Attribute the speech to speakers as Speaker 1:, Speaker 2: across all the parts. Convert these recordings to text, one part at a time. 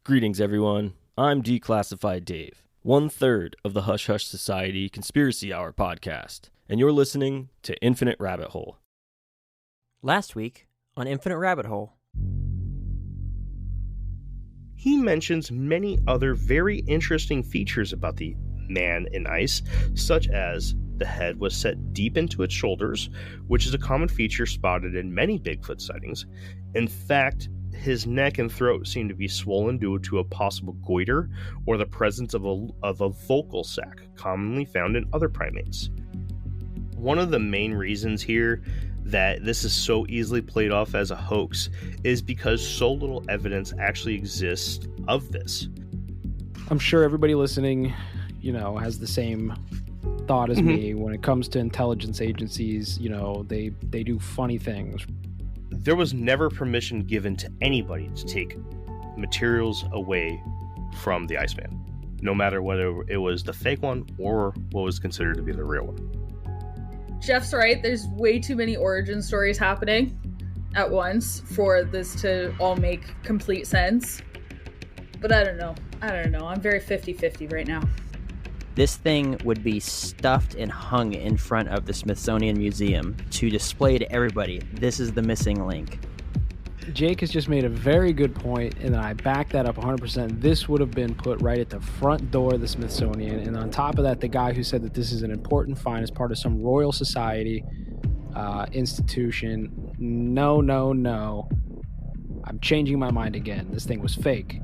Speaker 1: Greetings, everyone. I'm Declassified Dave, 1/3 of the Hush Hush Society Conspiracy Hour podcast, and you're listening to Infinite Rabbit Hole.
Speaker 2: Last week on Infinite Rabbit Hole,
Speaker 3: he mentions many other very interesting features about the man in ice, such as the head was set deep into its shoulders, which is a common feature spotted in many Bigfoot sightings. In fact, his neck and throat seem to be swollen due to a possible goiter or the presence of a vocal sac, commonly found in other primates. One of the main reasons here that this is so easily played off as a hoax is because so little evidence actually exists of this.
Speaker 4: I'm sure everybody listening, has the same thought as me when it comes to intelligence agencies. They do funny things.
Speaker 3: There was never permission given to anybody to take materials away from the Iceman, no matter whether it was the fake one or what was considered to be the real one.
Speaker 5: Jeff's right. There's way too many origin stories happening at once for this to all make complete sense. But I don't know. I'm very 50-50 right now.
Speaker 2: this thing would be stuffed and hung in front of the Smithsonian Museum to display to everybody, this is the missing link.
Speaker 4: Jake has just made a very good point, and I back that up 100%. This would have been put right at the front door of the Smithsonian, and on top of that, the guy who said that this is an important find as part of some Royal Society institution. No. I'm changing my mind again. This thing was fake.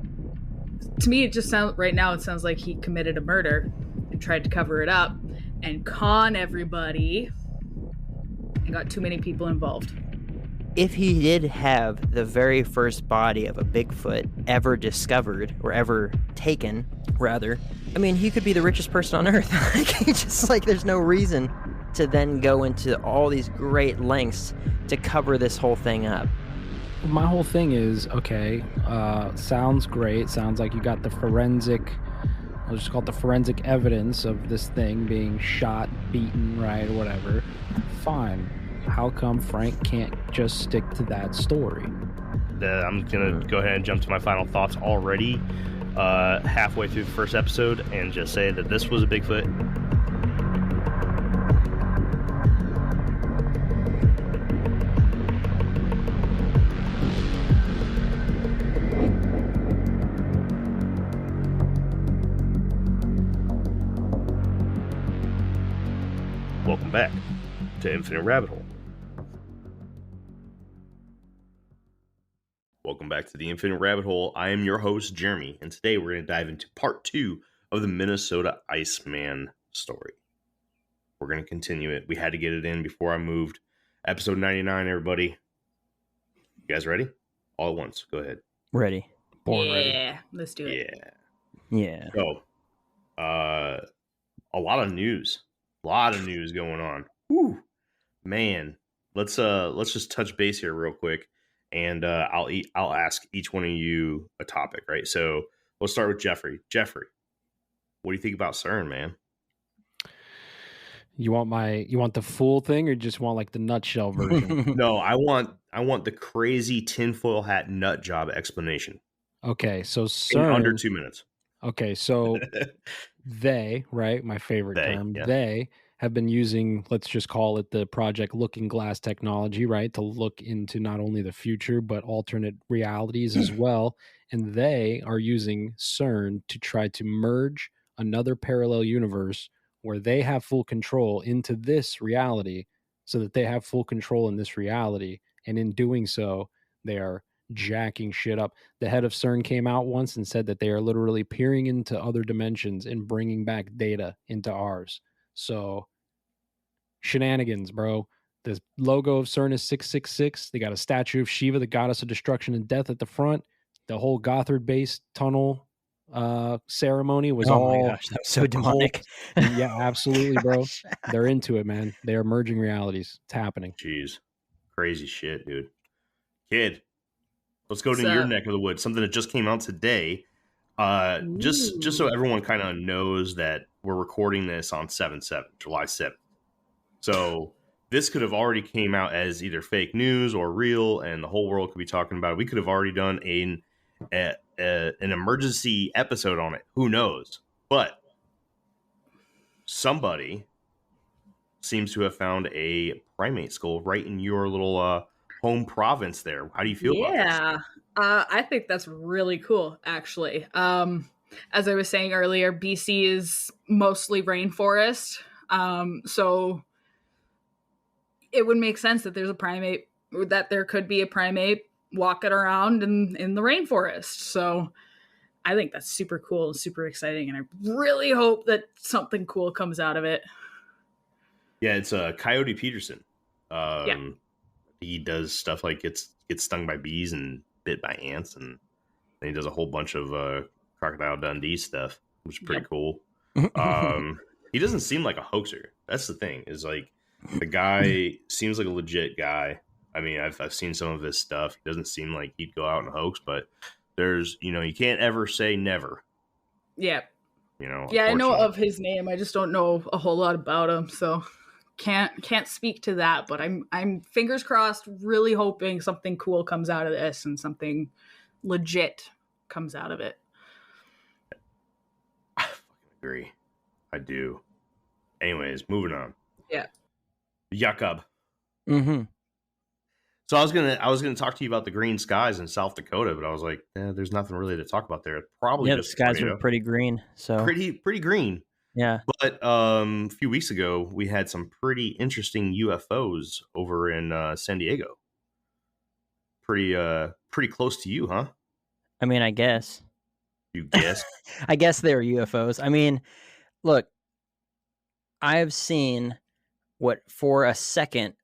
Speaker 5: To me, it sounds like he committed a murder and tried to cover it up and con everybody and got too many people involved.
Speaker 2: If he did have the very first body of a Bigfoot ever discovered, or ever taken, rather, I mean, he could be the richest person on Earth. There's no reason to then go into all these great lengths to cover this whole thing up.
Speaker 4: My whole thing is, okay, sounds great. Sounds like you got the forensic, I'll just call it the forensic evidence of this thing being shot, beaten, right, or whatever. Fine. How come Frank can't just stick to that story?
Speaker 3: I'm going to go ahead and jump to my final thoughts already, halfway through the first episode, and just say that this was a Bigfoot. Welcome back to Infinite Rabbit Hole. Welcome back to the Infinite Rabbit Hole. I am your host, Jeremy, and today we're going to dive into part 2 of the Minnesota Iceman story. We're going to continue it. We had to get it in before I moved. Episode 99, everybody. You guys ready? All at once. Go ahead.
Speaker 2: Ready.
Speaker 4: Ready.
Speaker 5: Yeah, let's do it.
Speaker 2: Yeah.
Speaker 3: So, a lot of news. A lot of news going on. Whew. Man, let's just touch base here real quick, and I'll ask each one of you a topic, right? So we'll start with Jeffrey. Jeffrey, what do you think about CERN, man?
Speaker 4: You want the full thing, or just want like the nutshell version?
Speaker 3: No, I want the crazy tinfoil hat nut job explanation.
Speaker 4: Okay, so
Speaker 3: In
Speaker 4: CERN,
Speaker 3: under 2 minutes.
Speaker 4: Okay, so they, right, my favorite term,
Speaker 3: yeah.
Speaker 4: they have been using, let's just call it the Project Looking Glass technology, right, to look into not only the future, but alternate realities as well. And they are using CERN to try to merge another parallel universe where they have full control into this reality, so that they have full control in this reality. And in doing so, they are jacking shit up. The head of CERN came out once and said that they are literally peering into other dimensions and bringing back data into ours. So shenanigans, bro. The logo of CERN is 666. They got a statue of Shiva, the goddess of destruction and death, at the front. The whole Gothard-based tunnel ceremony was
Speaker 2: Oh
Speaker 4: all,
Speaker 2: my gosh, that was so demonic.
Speaker 4: Yeah, absolutely, bro. They're into it, man. They are merging realities. It's happening.
Speaker 3: Jeez, crazy shit, dude. Kid, let's go to your neck of the woods. Something that just came out today. Just so everyone kind of knows that we're recording this on July 7th. So this could have already came out as either fake news or real, and the whole world could be talking about it. We could have already done an an emergency episode on it. Who knows? But somebody seems to have found a primate skull right in your little home province there. How do you feel about this?
Speaker 5: Yeah, I think that's really cool, actually. As I was saying earlier, BC is mostly rainforest, so it would make sense that there could be a primate walking around in the rainforest. So I think that's super cool and super exciting, and I really hope that something cool comes out of it.
Speaker 3: Yeah, it's Coyote Peterson.
Speaker 5: Yeah.
Speaker 3: He does stuff like gets stung by bees and bit by ants, and then he does a whole bunch of Crocodile Dundee stuff, which is pretty cool. He doesn't seem like a hoaxer. That's the thing. Is like the guy seems like a legit guy. I mean, I've seen some of his stuff. He doesn't seem like he'd go out and hoax, but there's you can't ever say never.
Speaker 5: Yeah.
Speaker 3: Yeah,
Speaker 5: I know of his name. I just don't know a whole lot about him, so can't speak to that. But I'm fingers crossed, really hoping something cool comes out of this and something legit comes out of it.
Speaker 3: I fucking agree. I do. Anyways, moving on.
Speaker 5: Yeah.
Speaker 3: Jakob.
Speaker 2: Mm-hmm.
Speaker 3: So I was gonna talk to you about the green skies in South Dakota, but I was like, there's nothing really to talk about there. Probably
Speaker 2: The skies were pretty green. So
Speaker 3: pretty green.
Speaker 2: Yeah.
Speaker 3: But a few weeks ago, we had some pretty interesting UFOs over in San Diego. Pretty close to you, huh?
Speaker 2: I mean, I guess.
Speaker 3: You guessed.
Speaker 2: I guess they're UFOs. I mean, look, I have seen what for a second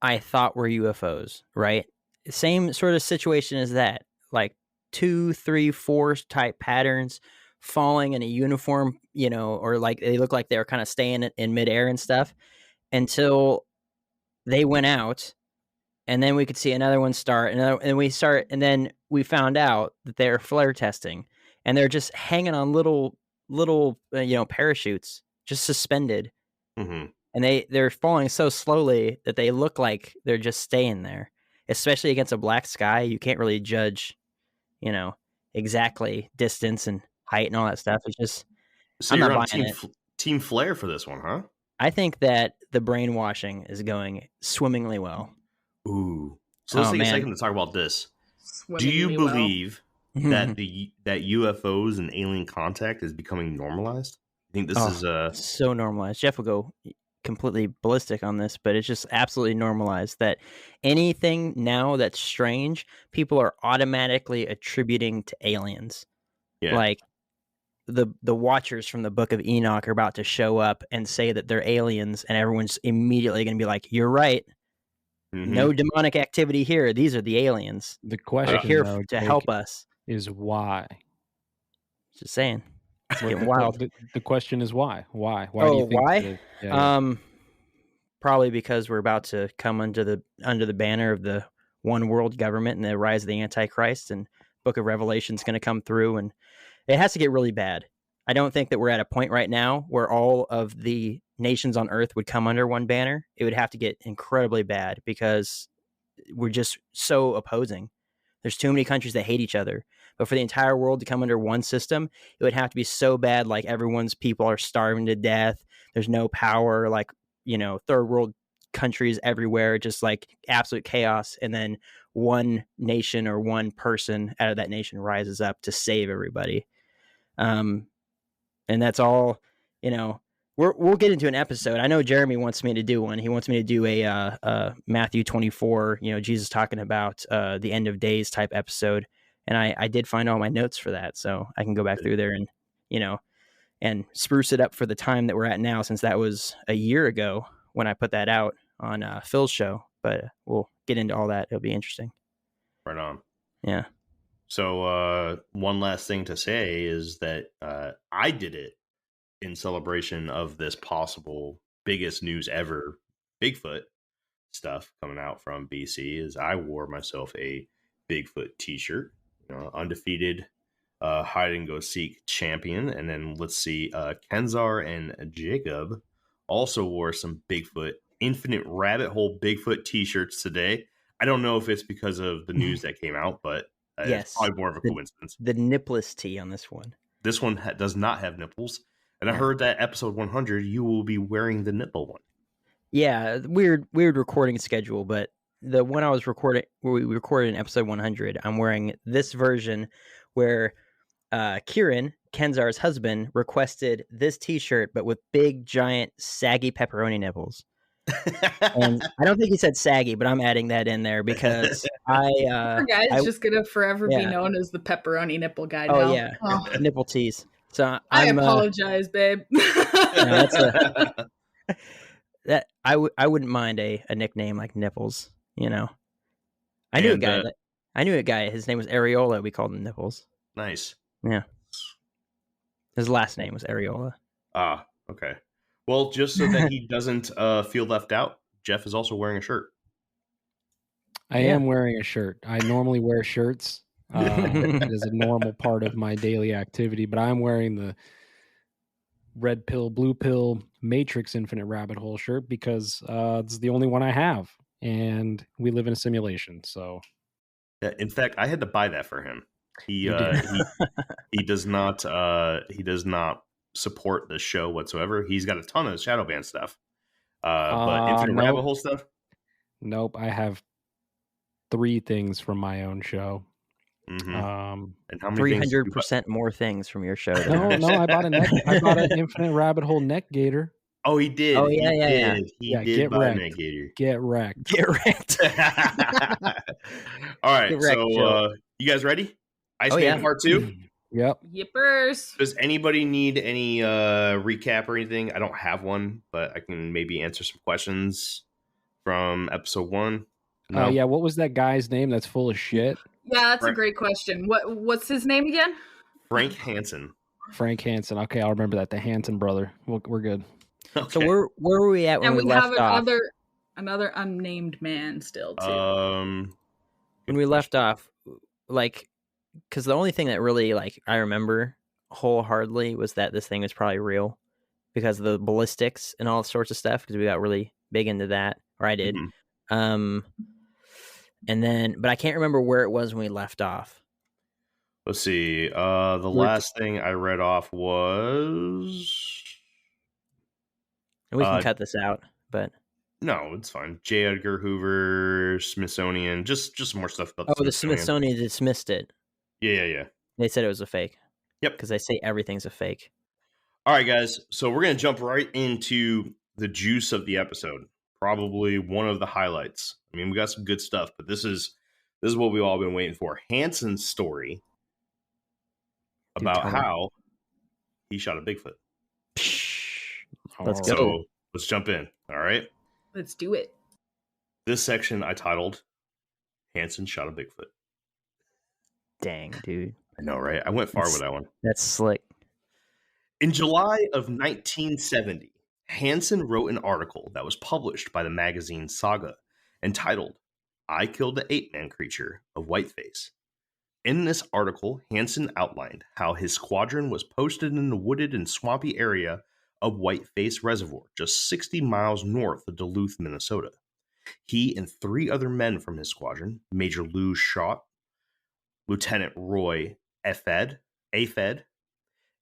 Speaker 2: I thought were UFOs, right? Same sort of situation as that. Like 2, 3, 4 type patterns falling in a uniform, or like they look like they were kind of staying in midair and stuff until they went out. And then we could see another one start, and then we found out that they're flare testing, and they're just hanging on little parachutes, just suspended,
Speaker 3: Mm-hmm.
Speaker 2: and they're falling so slowly that they look like they're just staying there. Especially against a black sky, you can't really judge, exactly distance and height and all that stuff. It's just
Speaker 3: So
Speaker 2: I'm
Speaker 3: you're
Speaker 2: not
Speaker 3: on
Speaker 2: buying it.
Speaker 3: Team Flare for this one, huh?
Speaker 2: I think that the brainwashing is going swimmingly well.
Speaker 3: Ooh. So let's take a second to talk about this. Do you believe that that UFOs and alien contact is becoming normalized? I think this is
Speaker 2: so normalized. Jeff will go completely ballistic on this, but it's just absolutely normalized that anything now that's strange, people are automatically attributing to aliens.
Speaker 3: Yeah.
Speaker 2: Like the watchers from the Book of Enoch are about to show up and say that they're aliens, and everyone's immediately going to be like, "You're right. No demonic activity here. These are the aliens.
Speaker 4: The question
Speaker 2: They're here to help us."
Speaker 4: Is why?
Speaker 2: Just saying. It's getting wild.
Speaker 4: The question is why? Why? Why do you think?
Speaker 2: Why?
Speaker 4: Yeah.
Speaker 2: Probably because we're about to come under the banner of the one world government and the rise of the Antichrist, and Book of Revelation is going to come through, and it has to get really bad. I don't think that we're at a point right now where all of the nations on Earth would come under one banner. It would have to get incredibly bad because we're just so opposing. There's too many countries that hate each other. But for the entire world to come under one system, it would have to be so bad, like everyone's people are starving to death. There's no power, like, third world countries everywhere, just like absolute chaos. And then one nation or one person out of that nation rises up to save everybody. And that's all, we'll get into an episode. I know Jeremy wants me to do one. He wants me to do a Matthew 24, Jesus talking about the end of days type episode. And I did find all my notes for that. So I can go back through there and, and spruce it up for the time that we're at now, since that was a year ago when I put that out on Phil's show. But we'll get into all that. It'll be interesting.
Speaker 3: Right on.
Speaker 2: Yeah.
Speaker 3: So one last thing to say is that I did it in celebration of this possible biggest news ever, Bigfoot stuff coming out from BC. Is I wore myself a Bigfoot t-shirt, undefeated hide and go seek champion. And then let's see, Kenzar and Jacob also wore some Bigfoot infinite rabbit hole Bigfoot t-shirts today. I don't know if it's because of the news that came out, but It's
Speaker 2: Yes.
Speaker 3: probably more of a coincidence.
Speaker 2: The nippless T on this one.
Speaker 3: This one does not have nipples. And I heard that episode 100, you will be wearing the nipple one.
Speaker 2: Yeah, weird recording schedule, but the one I was recording, where we recorded in episode 100, I'm wearing this version where Kieran, Kenzar's husband, requested this T-shirt, but with big, giant, saggy pepperoni nipples. And I don't think he said saggy, but I'm adding that in there because
Speaker 5: Our guy's just gonna forever be
Speaker 2: yeah.
Speaker 5: known as the pepperoni nipple guy.
Speaker 2: Oh
Speaker 5: now.
Speaker 2: yeah, nipple tees. So
Speaker 5: I apologize, babe.
Speaker 2: That I wouldn't mind a nickname like Nipples. You know, I knew a guy. His name was Areola. We called him Nipples.
Speaker 3: Nice.
Speaker 2: Yeah. His last name was Areola.
Speaker 3: Ah, okay. Well, just so that he doesn't feel left out, Jeff is also wearing a shirt.
Speaker 4: I am wearing a shirt. I normally wear shirts. It is a normal part of my daily activity, but I'm wearing the red pill, blue pill, Matrix Infinite Rabbit Hole shirt because it's the only one I have, and we live in a simulation. So,
Speaker 3: yeah, in fact, I had to buy that for him. He does not support the show whatsoever. He's got a ton of Shadowban stuff, but Infinite Rabbit Hole stuff.
Speaker 4: Nope, I have 3 things from my own show.
Speaker 3: Mm-hmm. And how many
Speaker 2: 300% more things from your show.
Speaker 4: No, I bought an Infinite Rabbit Hole neck gator.
Speaker 3: Oh, he did.
Speaker 2: Oh, yeah.
Speaker 3: He did buy a neck gator.
Speaker 4: Get wrecked.
Speaker 3: All right, so you guys ready? Iceman Part 2?
Speaker 4: Yep.
Speaker 5: Yippers.
Speaker 3: Does anybody need any recap or anything? I don't have one, but I can maybe answer some questions from episode 1. No?
Speaker 4: Yeah, what was that guy's name that's full of shit?
Speaker 5: Yeah, that's a great question. What's his name again?
Speaker 3: Frank Hansen.
Speaker 4: Frank Hansen. Okay, I'll remember that. The Hansen brother. We're good.
Speaker 3: Okay.
Speaker 2: So where were we at when
Speaker 5: and
Speaker 2: we left off?
Speaker 5: Another unnamed man still too.
Speaker 2: When we left off, like, because the only thing that really I remember wholeheartedly was that this thing was probably real because of the ballistics and all sorts of stuff. Because we got really big into that, or I did. Mm-hmm. And then, but I can't remember where it was when we left off.
Speaker 3: Let's see. The last thing I read off was.
Speaker 2: And we can cut this out, but
Speaker 3: no, it's fine. J. Edgar Hoover, Smithsonian, just more stuff about.
Speaker 2: The Smithsonian dismissed it.
Speaker 3: Yeah.
Speaker 2: They said it was a fake.
Speaker 3: Yep,
Speaker 2: because they say everything's a fake.
Speaker 3: All right, guys. So we're gonna jump right into the juice of the episode. Probably one of the highlights. I mean, we got some good stuff, but this is what we've all been waiting for. Hansen's story about how he shot a Bigfoot.
Speaker 2: Let's go.
Speaker 3: So let's jump in. All right.
Speaker 5: Let's do it.
Speaker 3: This section I titled Hansen Shot a Bigfoot.
Speaker 2: Dang, dude.
Speaker 3: I know, right? I went far with that one.
Speaker 2: That's slick.
Speaker 3: In July of 1970, Hansen wrote an article that was published by the magazine Saga entitled, "I Killed the Ape Man Creature of Whiteface." In this article, Hansen outlined how his squadron was posted in the wooded and swampy area of Whiteface Reservoir, just 60 miles north of Duluth, Minnesota. He and 3 other men from his squadron, Major Lou Schott, Lieutenant Roy Afed,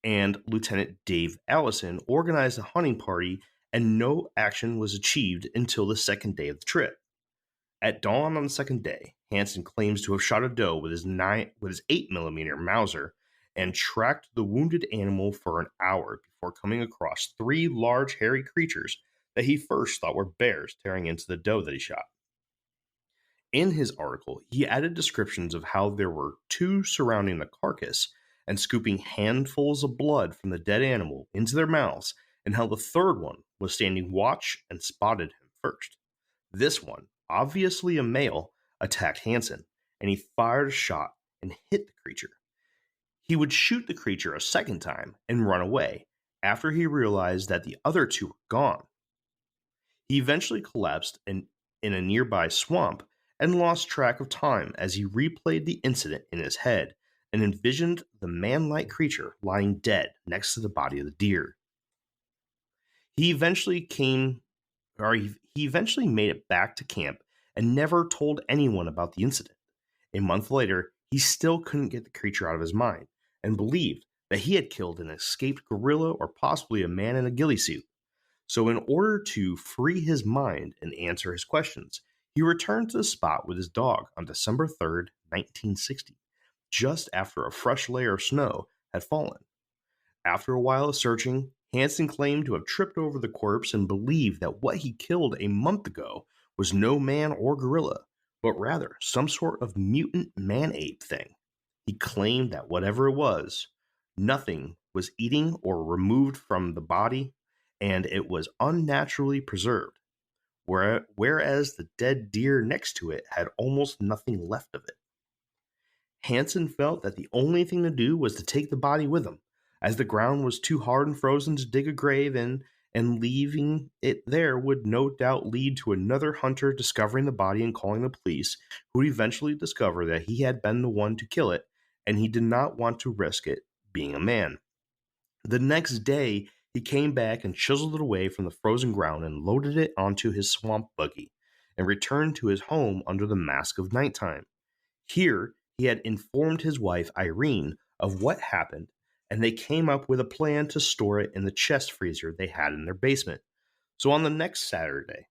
Speaker 3: and Lieutenant Dave Allison, organized a hunting party, and no action was achieved until the second day of the trip. At dawn on the second day, Hansen claims to have shot a doe with his 8mm Mauser and tracked the wounded animal for an hour before coming across 3 large hairy creatures that he first thought were bears tearing into the doe that he shot. In his article, he added descriptions of how there were 2 surrounding the carcass and scooping handfuls of blood from the dead animal into their mouths, and how the third one was standing watch and spotted him first. This one, obviously a male, attacked Hansen, and he fired a shot and hit the creature. He would shoot the creature a second time and run away after he realized that the other 2 were gone. He eventually collapsed in a nearby swamp and lost track of time as he replayed the incident in his head and envisioned the man-like creature lying dead next to the body of the deer. He eventually made it back to camp and never told anyone about the incident. A month later, he still couldn't get the creature out of his mind and believed that he had killed an escaped gorilla or possibly a man in a ghillie suit. So, in order to free his mind and answer his questions, he returned to the spot with his dog on December 3rd, 1960, just after a fresh layer of snow had fallen. After a while of searching, Hansen claimed to have tripped over the corpse and believed that what he killed a month ago was no man or gorilla, but rather some sort of mutant man-ape thing. He claimed that whatever it was, nothing was eating or removed from the body, and it was unnaturally preserved, whereas the dead deer next to it had almost nothing left of it. Hansen felt that the only thing to do was to take the body with him, as the ground was too hard and frozen to dig a grave in, and leaving it there would no doubt lead to another hunter discovering the body and calling the police, who would eventually discover that he had been the one to kill it, and he did not want to risk it being a man. The next day, he came back and chiseled it away from the frozen ground and loaded it onto his swamp buggy, and returned to his home under the mask of nighttime. Here, he had informed his wife, Irene, of what happened, and they came up with a plan to store it in the chest freezer they had in their basement. So on the next Sunday,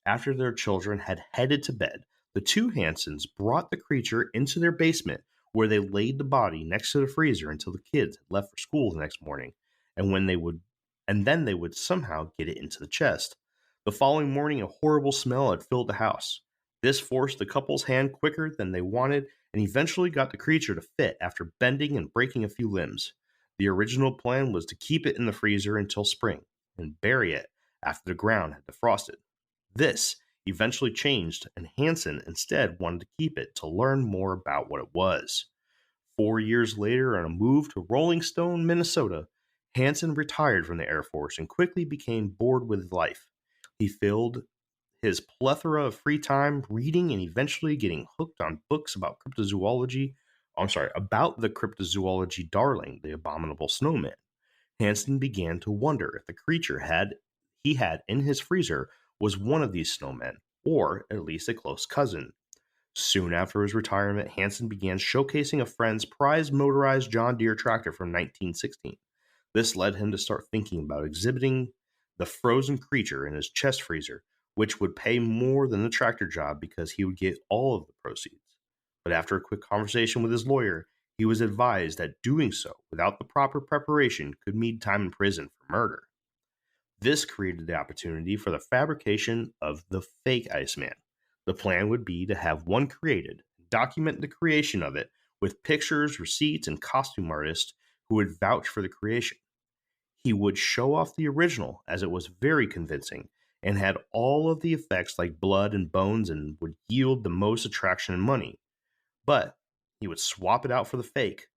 Speaker 3: after their children had headed to bed, the two Hansens brought the creature into their basement, where they laid the body next to the freezer until the kids had left for school the next morning, and then they would somehow get it into the chest. The following morning, a horrible smell had filled the house. This forced the couple's hand quicker than they wanted, and eventually got the creature to fit after bending and breaking a few limbs. The original plan was to keep it in the freezer until spring and bury it after the ground had defrosted. This eventually changed, and Hansen instead wanted to keep it to learn more about what it was. 4 years later, on a move to Rolling Stone, Minnesota, Hansen retired from the Air Force and quickly became bored with life. He filled his plethora of free time reading and eventually getting hooked on books about the cryptozoology darling, the abominable snowman. Hansen began to wonder if the creature he had in his freezer was one of these snowmen, or at least a close cousin. Soon after his retirement, Hansen began showcasing a friend's prized motorized John Deere tractor from 1916. This led him to start thinking about exhibiting the frozen creature in his chest freezer, which would pay more than the tractor job because he would get all of the proceeds. But after a quick conversation with his lawyer, he was advised that doing so without the proper preparation could mean time in prison for murder. This created the opportunity for the fabrication of the fake Iceman. The plan would be to have one created, document the creation of it with pictures, receipts, and costume artists who would vouch for the creation. He would show off the original, as it was very convincing and had all of the effects like blood and bones and would yield the most attraction and money. But he would swap it out for the fake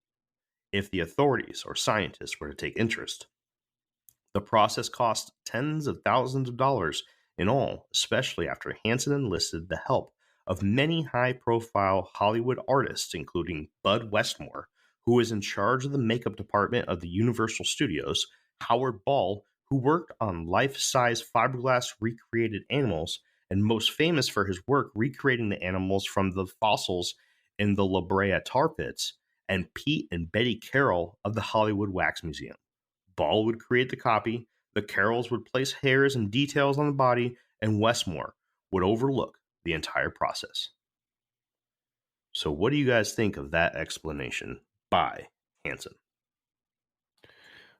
Speaker 3: if the authorities or scientists were to take interest. The process cost tens of thousands of dollars in all, especially after Hansen enlisted the help of many high-profile Hollywood artists, including Bud Westmore, who was in charge of the makeup department of the Universal Studios, Howard Ball, who worked on life-size fiberglass recreated animals, and most famous for his work recreating the animals from the fossils in the La Brea tar pits, and Pete and Betty Carroll of the Hollywood Wax Museum. Ball would create the copy, the Carrolls would place hairs and details on the body, and Westmore would overlook the entire process. So what do you guys think of that explanation by Hansen?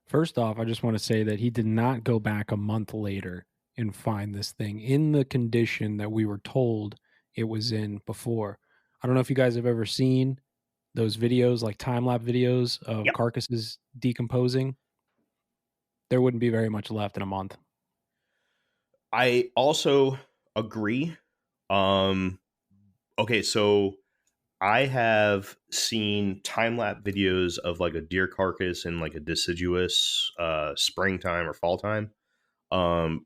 Speaker 4: First off, I just want to say that he did not go back a month later and find this thing in the condition that we were told it was in before. I don't know if you guys have ever seen those videos, like time-lapse videos of carcasses decomposing. There wouldn't be very much left in a month.
Speaker 3: I also agree. Okay, so I have seen time-lapse videos of like a deer carcass in like a deciduous springtime or fall time,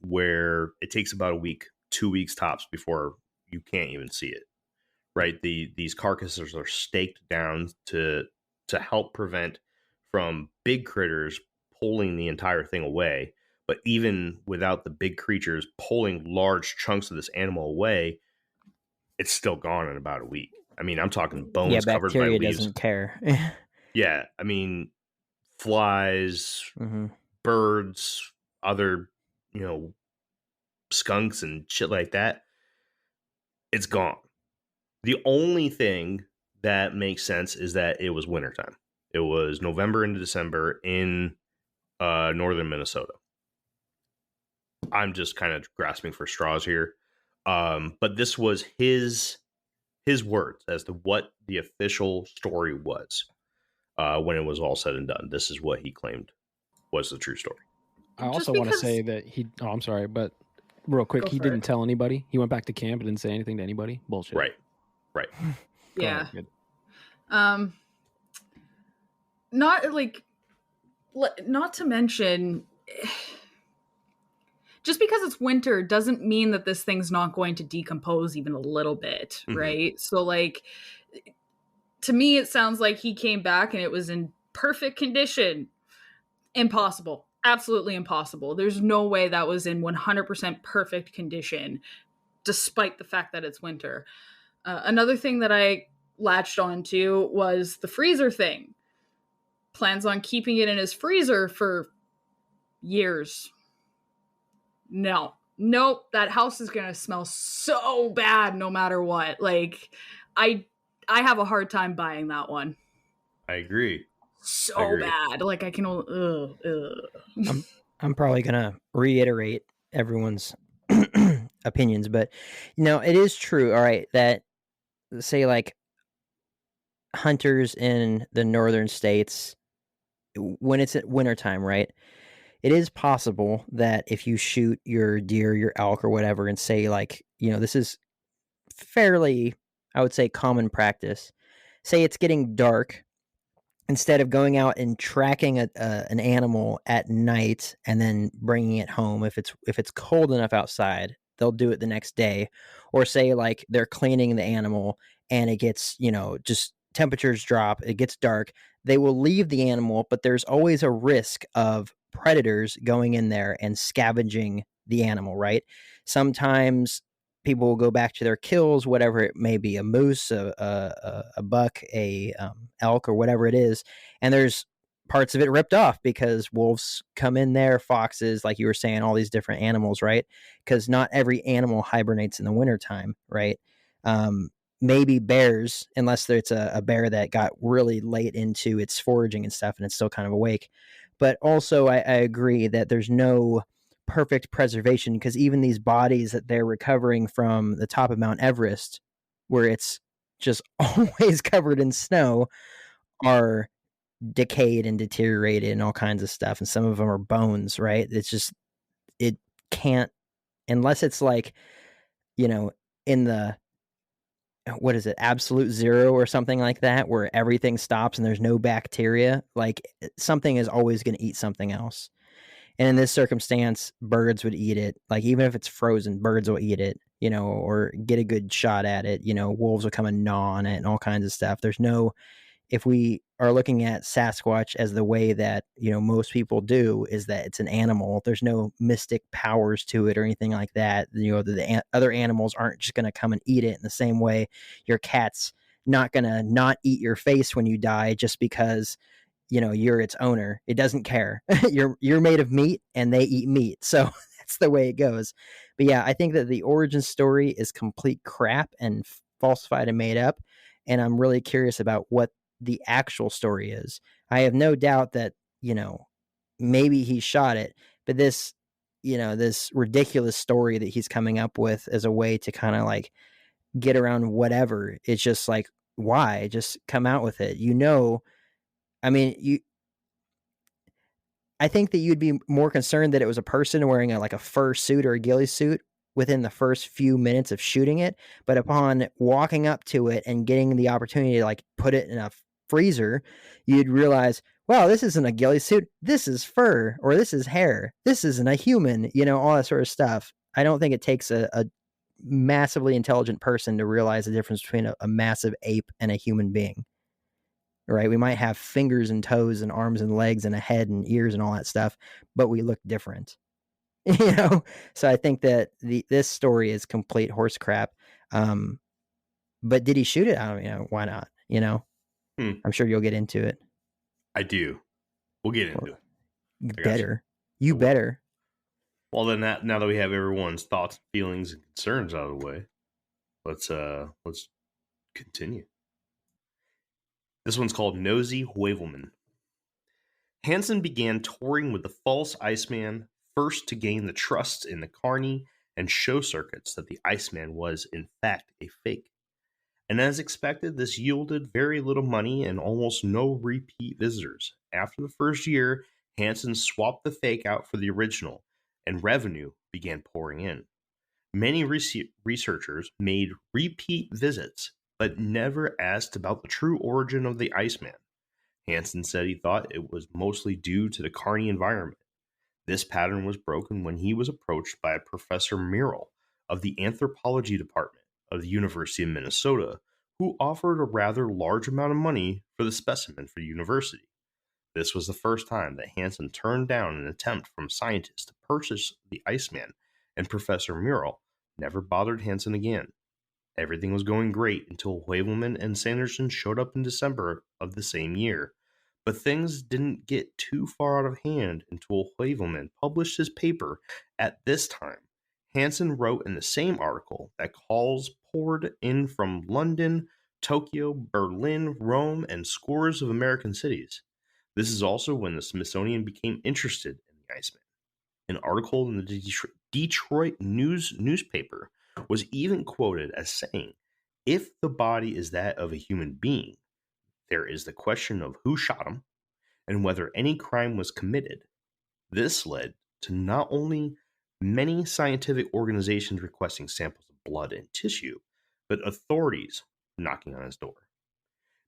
Speaker 3: where it takes about a week, 2 weeks tops before you can't even see it. Right? These carcasses are staked down to help prevent from big critters pulling the entire thing away. But even without the big creatures pulling large chunks of this animal away, it's still gone in about a week. I mean, I'm talking
Speaker 2: Yeah,
Speaker 3: bones covered by
Speaker 2: bacteria
Speaker 3: leaves.
Speaker 2: doesn't care.
Speaker 3: Yeah, I mean, flies,
Speaker 2: Hmm.
Speaker 3: birds, other, skunks and shit like that. It's gone. The only thing that makes sense is that it was wintertime. It was November into December in northern Minnesota. I'm just kind of grasping for straws here. But this was his words as to what the official story was when it was all said and done. This is what he claimed was the true story.
Speaker 4: I also want to say that I'm sorry, but real quick, he didn't tell anybody. He went back to camp and didn't say anything to anybody. Bullshit.
Speaker 3: Right.
Speaker 5: Yeah.
Speaker 4: Ahead,
Speaker 5: Not to mention, just because it's winter doesn't mean that this thing's not going to decompose even a little bit, right? So, like, to me, it sounds like he came back and it was in perfect condition. Impossible. Absolutely impossible. There's no way that was in 100% perfect condition, despite the fact that it's winter. Another thing that I latched onto was the freezer thing. Plans on keeping it in his freezer for years. Nope, that house is gonna smell so bad no matter what. Like, I have a hard time buying that one.
Speaker 3: I agree.
Speaker 2: So
Speaker 5: bad. Like, I can only
Speaker 2: I'm probably gonna reiterate everyone's opinions, but it is true, all right, that say like hunters in the northern states, when it's at wintertime, right? It is possible that if you shoot your deer, your elk, or whatever, and say like, this is fairly, I would say, common practice. Say it's getting dark, instead of going out and tracking an animal at night and then bringing it home, if it's cold enough outside, they'll do it the next day. Or say like they're cleaning the animal and it gets, just temperatures drop, it gets dark, they will leave the animal, but there's always a risk of predators going in there and scavenging the animal, right? Sometimes people will go back to their kills, whatever it may be, a moose, a buck, a elk, or whatever it is, and there's parts of it ripped off because wolves come in there, foxes, like you were saying, all these different animals, right? Because not every animal hibernates in the wintertime, right? Maybe bears, unless it's a bear that got really late into its foraging and stuff and it's still kind of awake. But also I agree that there's no perfect preservation, because even these bodies that they're recovering from the top of Mount Everest, where it's just always covered in snow, are decayed and deteriorated and all kinds of stuff, and some of them are bones, right? It's just, it can't, unless it's like, in the, what is it, absolute zero or something like that, where everything stops and there's no bacteria, like something is always going to eat something else. And in this circumstance, birds would eat it. Like, even if it's frozen, birds will eat it, or get a good shot at it. Wolves will come and gnaw on it and all kinds of stuff. There's no, if we are looking at Sasquatch as the way that, most people do, is that it's an animal. There's no mystic powers to it or anything like that. The other animals aren't just going to come and eat it in the same way your cat's not going to not eat your face when you die just because you're its owner. It doesn't care. You're made of meat and they eat meat. So that's the way it goes. But yeah, I think that the origin story is complete crap and falsified and made up. And I'm really curious about what the actual story is. I have no doubt that, maybe he shot it, but this, this ridiculous story that he's coming up with as a way to kind of like get around whatever. It's just like, why? Just come out with it. I mean, I think that you'd be more concerned that it was a person wearing a fur suit or a ghillie suit within the first few minutes of shooting it. But upon walking up to it and getting the opportunity to put it in a freezer, you'd realize, wow, this isn't a ghillie suit. This is fur, or this is hair. This isn't a human, all that sort of stuff. I don't think it takes a massively intelligent person to realize the difference between a massive ape and a human being. Right? We might have fingers and toes and arms and legs and a head and ears and all that stuff, but we look different. So I think that this story is complete horse crap. But did he shoot it? I don't know. Why not? You know, I'm sure you'll get into it.
Speaker 3: I do. We'll get into it.
Speaker 2: You better. You better.
Speaker 3: Well, then now that we have everyone's thoughts, feelings, and concerns out of the way, let's continue. This one's called Nosy Huevelman. Hansen began touring with the false Iceman, first to gain the trust in the carny and show circuits that the Iceman was, in fact, a fake. And as expected, this yielded very little money and almost no repeat visitors. After the first year, Hansen swapped the fake out for the original, and revenue began pouring in. Many researchers made repeat visits, but never asked about the true origin of the Iceman. Hansen said he thought it was mostly due to the carny environment. This pattern was broken when he was approached by Professor Merrill of the Anthropology Department of the University of Minnesota, who offered a rather large amount of money for the specimen for the university. This was the first time that Hansen turned down an attempt from scientists to purchase the Iceman, and Professor Merrill never bothered Hansen again. Everything was going great until Huevelman and Sanderson showed up in December of the same year. But things didn't get too far out of hand until Huevelman published his paper at this time. Hansen wrote in the same article that calls poured in from London, Tokyo, Berlin, Rome, and scores of American cities. This is also when the Smithsonian became interested in the Iceman. An article in the Detroit newspaper was even quoted as saying, "If the body is that of a human being, there is the question of who shot him and whether any crime was committed." This led to not only many scientific organizations requesting samples of blood and tissue, but authorities knocking on his door.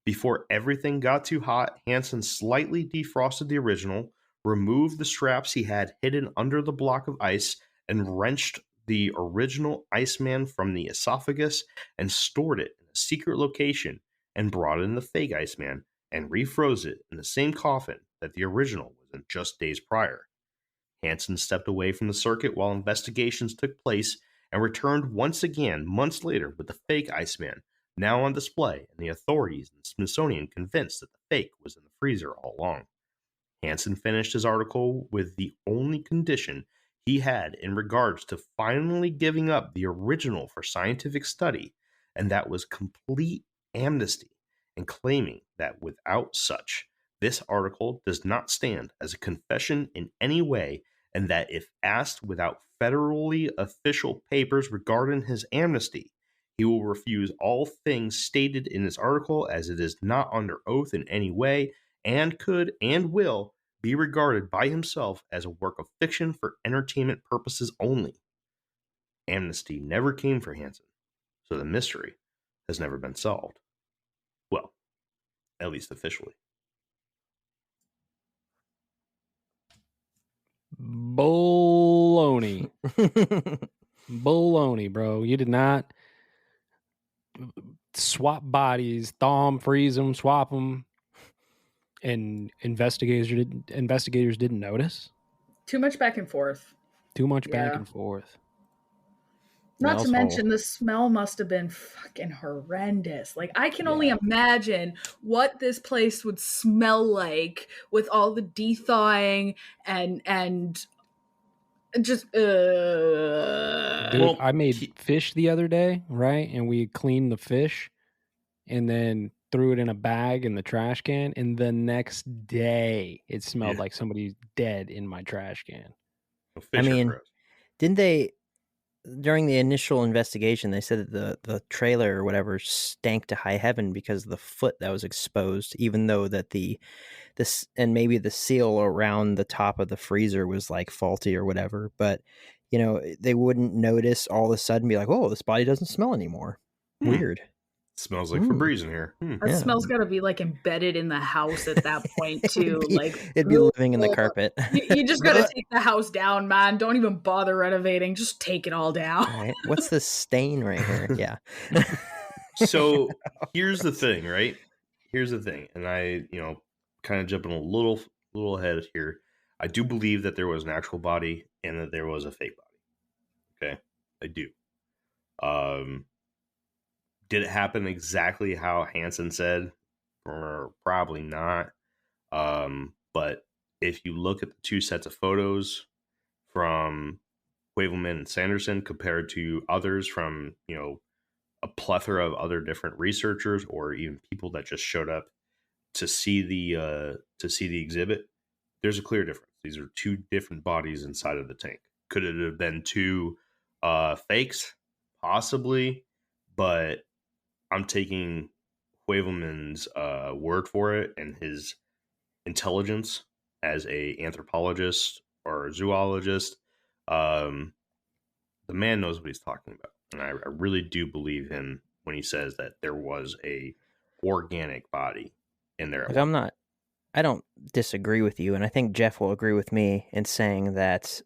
Speaker 3: Before everything got too hot, Hansen slightly defrosted the original, removed the straps he had hidden under the block of ice, and wrenched the original Iceman from the esophagus and stored it in a secret location, and brought in the fake Iceman and refroze it in the same coffin that the original was in just days prior. Hansen stepped away from the circuit while investigations took place and returned once again months later with the fake Iceman, now on display, and the authorities and Smithsonian convinced that the fake was in the freezer all along. Hansen finished his article with the only condition he had in regards to finally giving up the original for scientific study, and that was complete amnesty, and claiming that without such, this article does not stand as a confession in any way, and that if asked without federally official papers regarding his amnesty, he will refuse all things stated in this article as it is not under oath in any way, and could and will be regarded by himself as a work of fiction for entertainment purposes only. Amnesty never came for Hansen, so the mystery has never been solved. Well, at least officially.
Speaker 4: Baloney. Baloney, bro. You did not swap bodies, thaw them, freeze them, swap them, and investigators didn't notice.
Speaker 5: Too much back and forth.
Speaker 4: Too much back and forth.
Speaker 5: Not to mention the smell must have been fucking horrendous. Like, I can only imagine what this place would smell like with all the de-thawing and just
Speaker 4: Dude, I made fish the other day, right? And we cleaned the fish and then threw it in a bag in the trash can, and the next day it smelled like somebody's dead in my trash can.
Speaker 2: I mean, didn't they, during the initial investigation, they said that the trailer or whatever stank to high heaven because of the foot that was exposed, even though that and maybe the seal around the top of the freezer was like faulty or whatever, but you know, they wouldn't notice all of a sudden, be like, oh, this body doesn't smell anymore. Weird.
Speaker 3: Smells like Febreze in here.
Speaker 5: That smell's got to be like embedded in the house at that point too.
Speaker 2: It'd be living in the carpet.
Speaker 5: You just got to take the house down, man. Don't even bother renovating. Just take it all down.
Speaker 2: Right. What's this stain right here? Yeah.
Speaker 3: So here's the thing, right? Here's the thing, and I, kind of jumping a little ahead here. I do believe that there was an actual body and that there was a fake body. Okay, I do. Did it happen exactly how Hansen said? Probably not. But if you look at the two sets of photos from Huevelman and Sanderson compared to others from, a plethora of other different researchers or even people that just showed up to see the exhibit, there's a clear difference. These are two different bodies inside of the tank. Could it have been two fakes? Possibly, but I'm taking Huevelman's word for it and his intelligence as a anthropologist or a zoologist. The man knows what he's talking about, and I really do believe him when he says that there was a organic body in there.
Speaker 2: Like, I don't disagree with you, and I think Jeff will agree with me in saying that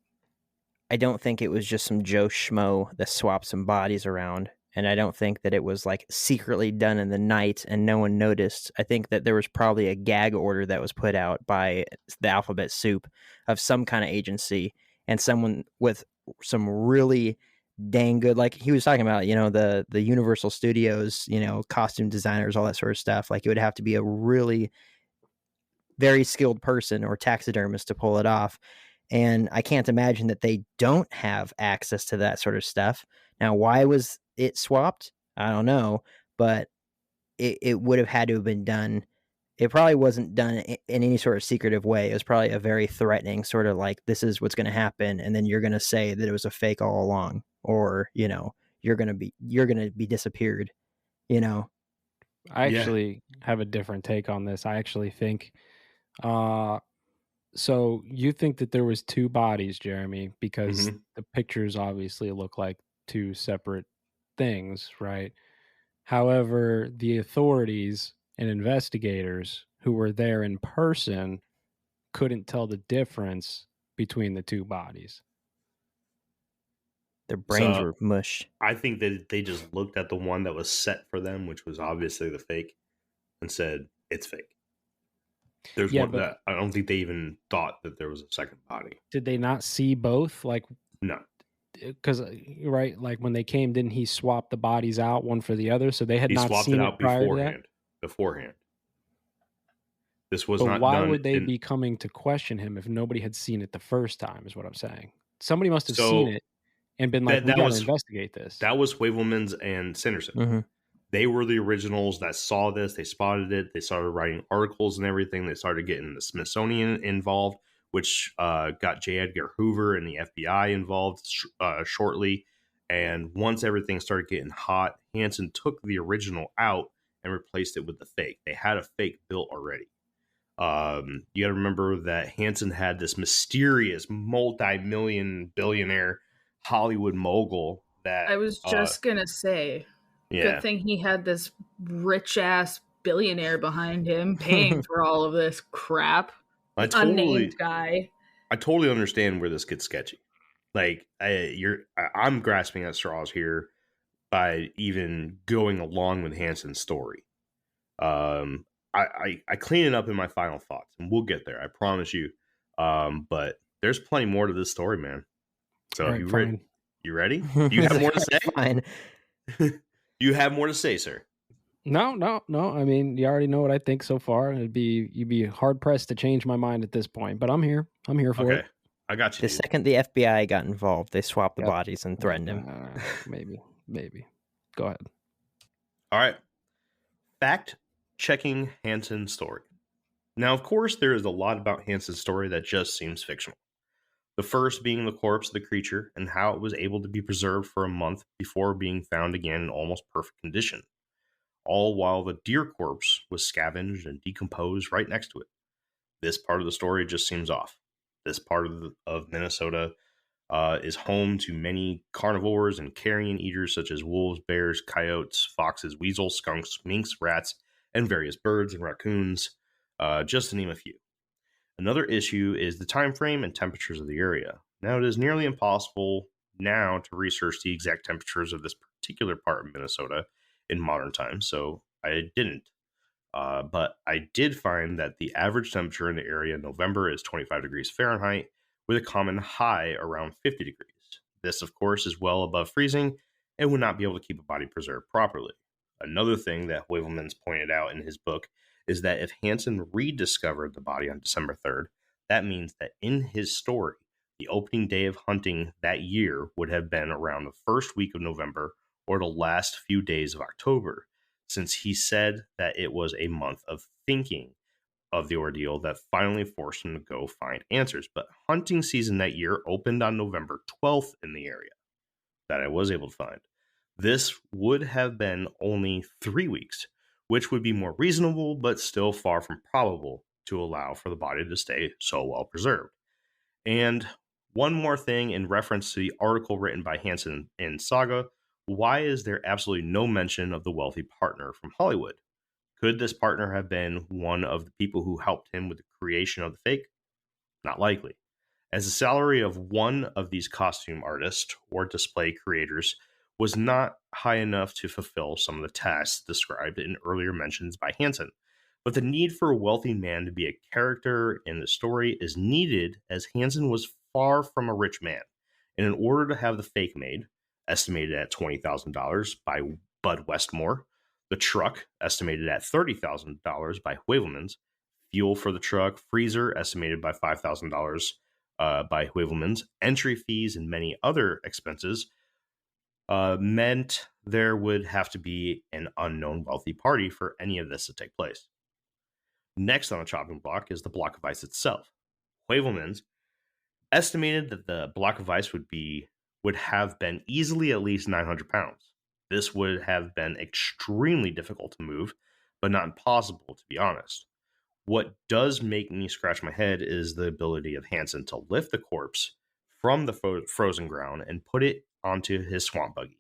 Speaker 2: I don't think it was just some Joe Schmo that swapped some bodies around, and I don't think that it was like secretly done in the night and no one noticed. I think that there was probably a gag order that was put out by the Alphabet Soup of some kind of agency, and someone with some really dang good, like he was talking about, the Universal Studios, costume designers, all that sort of stuff. Like, it would have to be a really very skilled person or taxidermist to pull it off. And I can't imagine that they don't have access to that sort of stuff. Now, why was it swapped? I don't know, but it would have had to have been done. It probably wasn't done in any sort of secretive way. It was probably a very threatening sort of like, this is what's going to happen. And then you're going to say that it was a fake all along, or, you're going to be disappeared,
Speaker 4: I actually have a different take on this. I actually think, so you think that there was two bodies, Jeremy, because the pictures obviously look like two separate things, right? However, the authorities and investigators who were there in person couldn't tell the difference between the two bodies.
Speaker 2: Their brains were mush.
Speaker 3: I think that they just looked at the one that was set for them, which was obviously the fake, and said, it's fake. There's one that I don't think they even thought that there was a second body.
Speaker 4: Did they not see both? Like,
Speaker 3: no.
Speaker 4: Because, right, like when they came, didn't he swap the bodies out one for the other? So they had not seen it prior to that?
Speaker 3: Beforehand. This was
Speaker 4: but
Speaker 3: not
Speaker 4: why
Speaker 3: done
Speaker 4: would they be coming to question him if nobody had seen it the first time, is what I'm saying. Somebody must have seen it and been like, we got to investigate this.
Speaker 3: That was Huevelmans and Sanderson.
Speaker 2: Mm-hmm.
Speaker 3: They were the originals that saw this. They spotted it. They started writing articles and everything. They started getting the Smithsonian involved, which got J. Edgar Hoover and the FBI involved shortly. And once everything started getting hot, Hansen took the original out and replaced it with the fake. They had a fake built already. You got to remember that Hansen had this mysterious multi-million billionaire Hollywood mogul that
Speaker 5: I was just gonna say, good thing he had this rich ass billionaire behind him paying for all of this crap. Unnamed guy.
Speaker 3: I totally understand where this gets sketchy. Like, I'm grasping at straws here by even going along with Hansen's story. I clean it up in my final thoughts, and we'll get there. I promise you. But there's plenty more to this story, man. So
Speaker 4: right,
Speaker 3: you ready? Do you have more to say?
Speaker 2: Fine.
Speaker 3: You have more to say, sir?
Speaker 4: No. I mean, you already know what I think so far. You'd be hard pressed to change my mind at this point. But I'm here. I'm here for it.
Speaker 3: I got you.
Speaker 2: The second the FBI got involved, they swapped the bodies and threatened him.
Speaker 4: Maybe. Go ahead.
Speaker 3: All right. Fact checking Hansen's story. Now, of course, there is a lot about Hansen's story that just seems fictional. The first being the corpse of the creature and how it was able to be preserved for a month before being found again in almost perfect condition, all while the deer corpse was scavenged and decomposed right next to it. This part of the story just seems off. This part of Minnesota is home to many carnivores and carrion eaters such as wolves, bears, coyotes, foxes, weasels, skunks, minks, rats, and various birds and raccoons, just to name a few. Another issue is the time frame and temperatures of the area. Now, it is nearly impossible now to research the exact temperatures of this particular part of Minnesota in modern times, so I didn't. But I did find that the average temperature in the area in November is 25 degrees Fahrenheit, with a common high around 50 degrees. This, of course, is well above freezing and would not be able to keep a body preserved properly. Another thing that Huevelmans pointed out in his book is that if Hansen rediscovered the body on December 3rd, that means that in his story, the opening day of hunting that year would have been around the first week of November or the last few days of October, since he said that it was a month of thinking of the ordeal that finally forced him to go find answers. But hunting season that year opened on November 12th in the area that I was able to find. This would have been only 3 weeks, which would be more reasonable, but still far from probable to allow for the body to stay so well preserved. And one more thing in reference to the article written by Hansen in Saga, why is there absolutely no mention of the wealthy partner from Hollywood? Could this partner have been one of the people who helped him with the creation of the fake? Not likely, as the salary of one of these costume artists or display creators was not high enough to fulfill some of the tasks described in earlier mentions by Hansen. But the need for a wealthy man to be a character in the story is needed, as Hansen was far from a rich man. And in order to have the fake made, estimated at $20,000 by Bud Westmore, the truck, estimated at $30,000 by Huevelmans, fuel for the truck, freezer, estimated by $5,000 by Huevelmans, entry fees, and many other expenses, meant there would have to be an unknown wealthy party for any of this to take place. Next on the chopping block is the block of ice itself. Huevelmans estimated that the block of ice would have been easily at least 900 pounds. This would have been extremely difficult to move, but not impossible, to be honest. What does make me scratch my head is the ability of Hansen to lift the corpse from the frozen ground and put it onto his swamp buggy.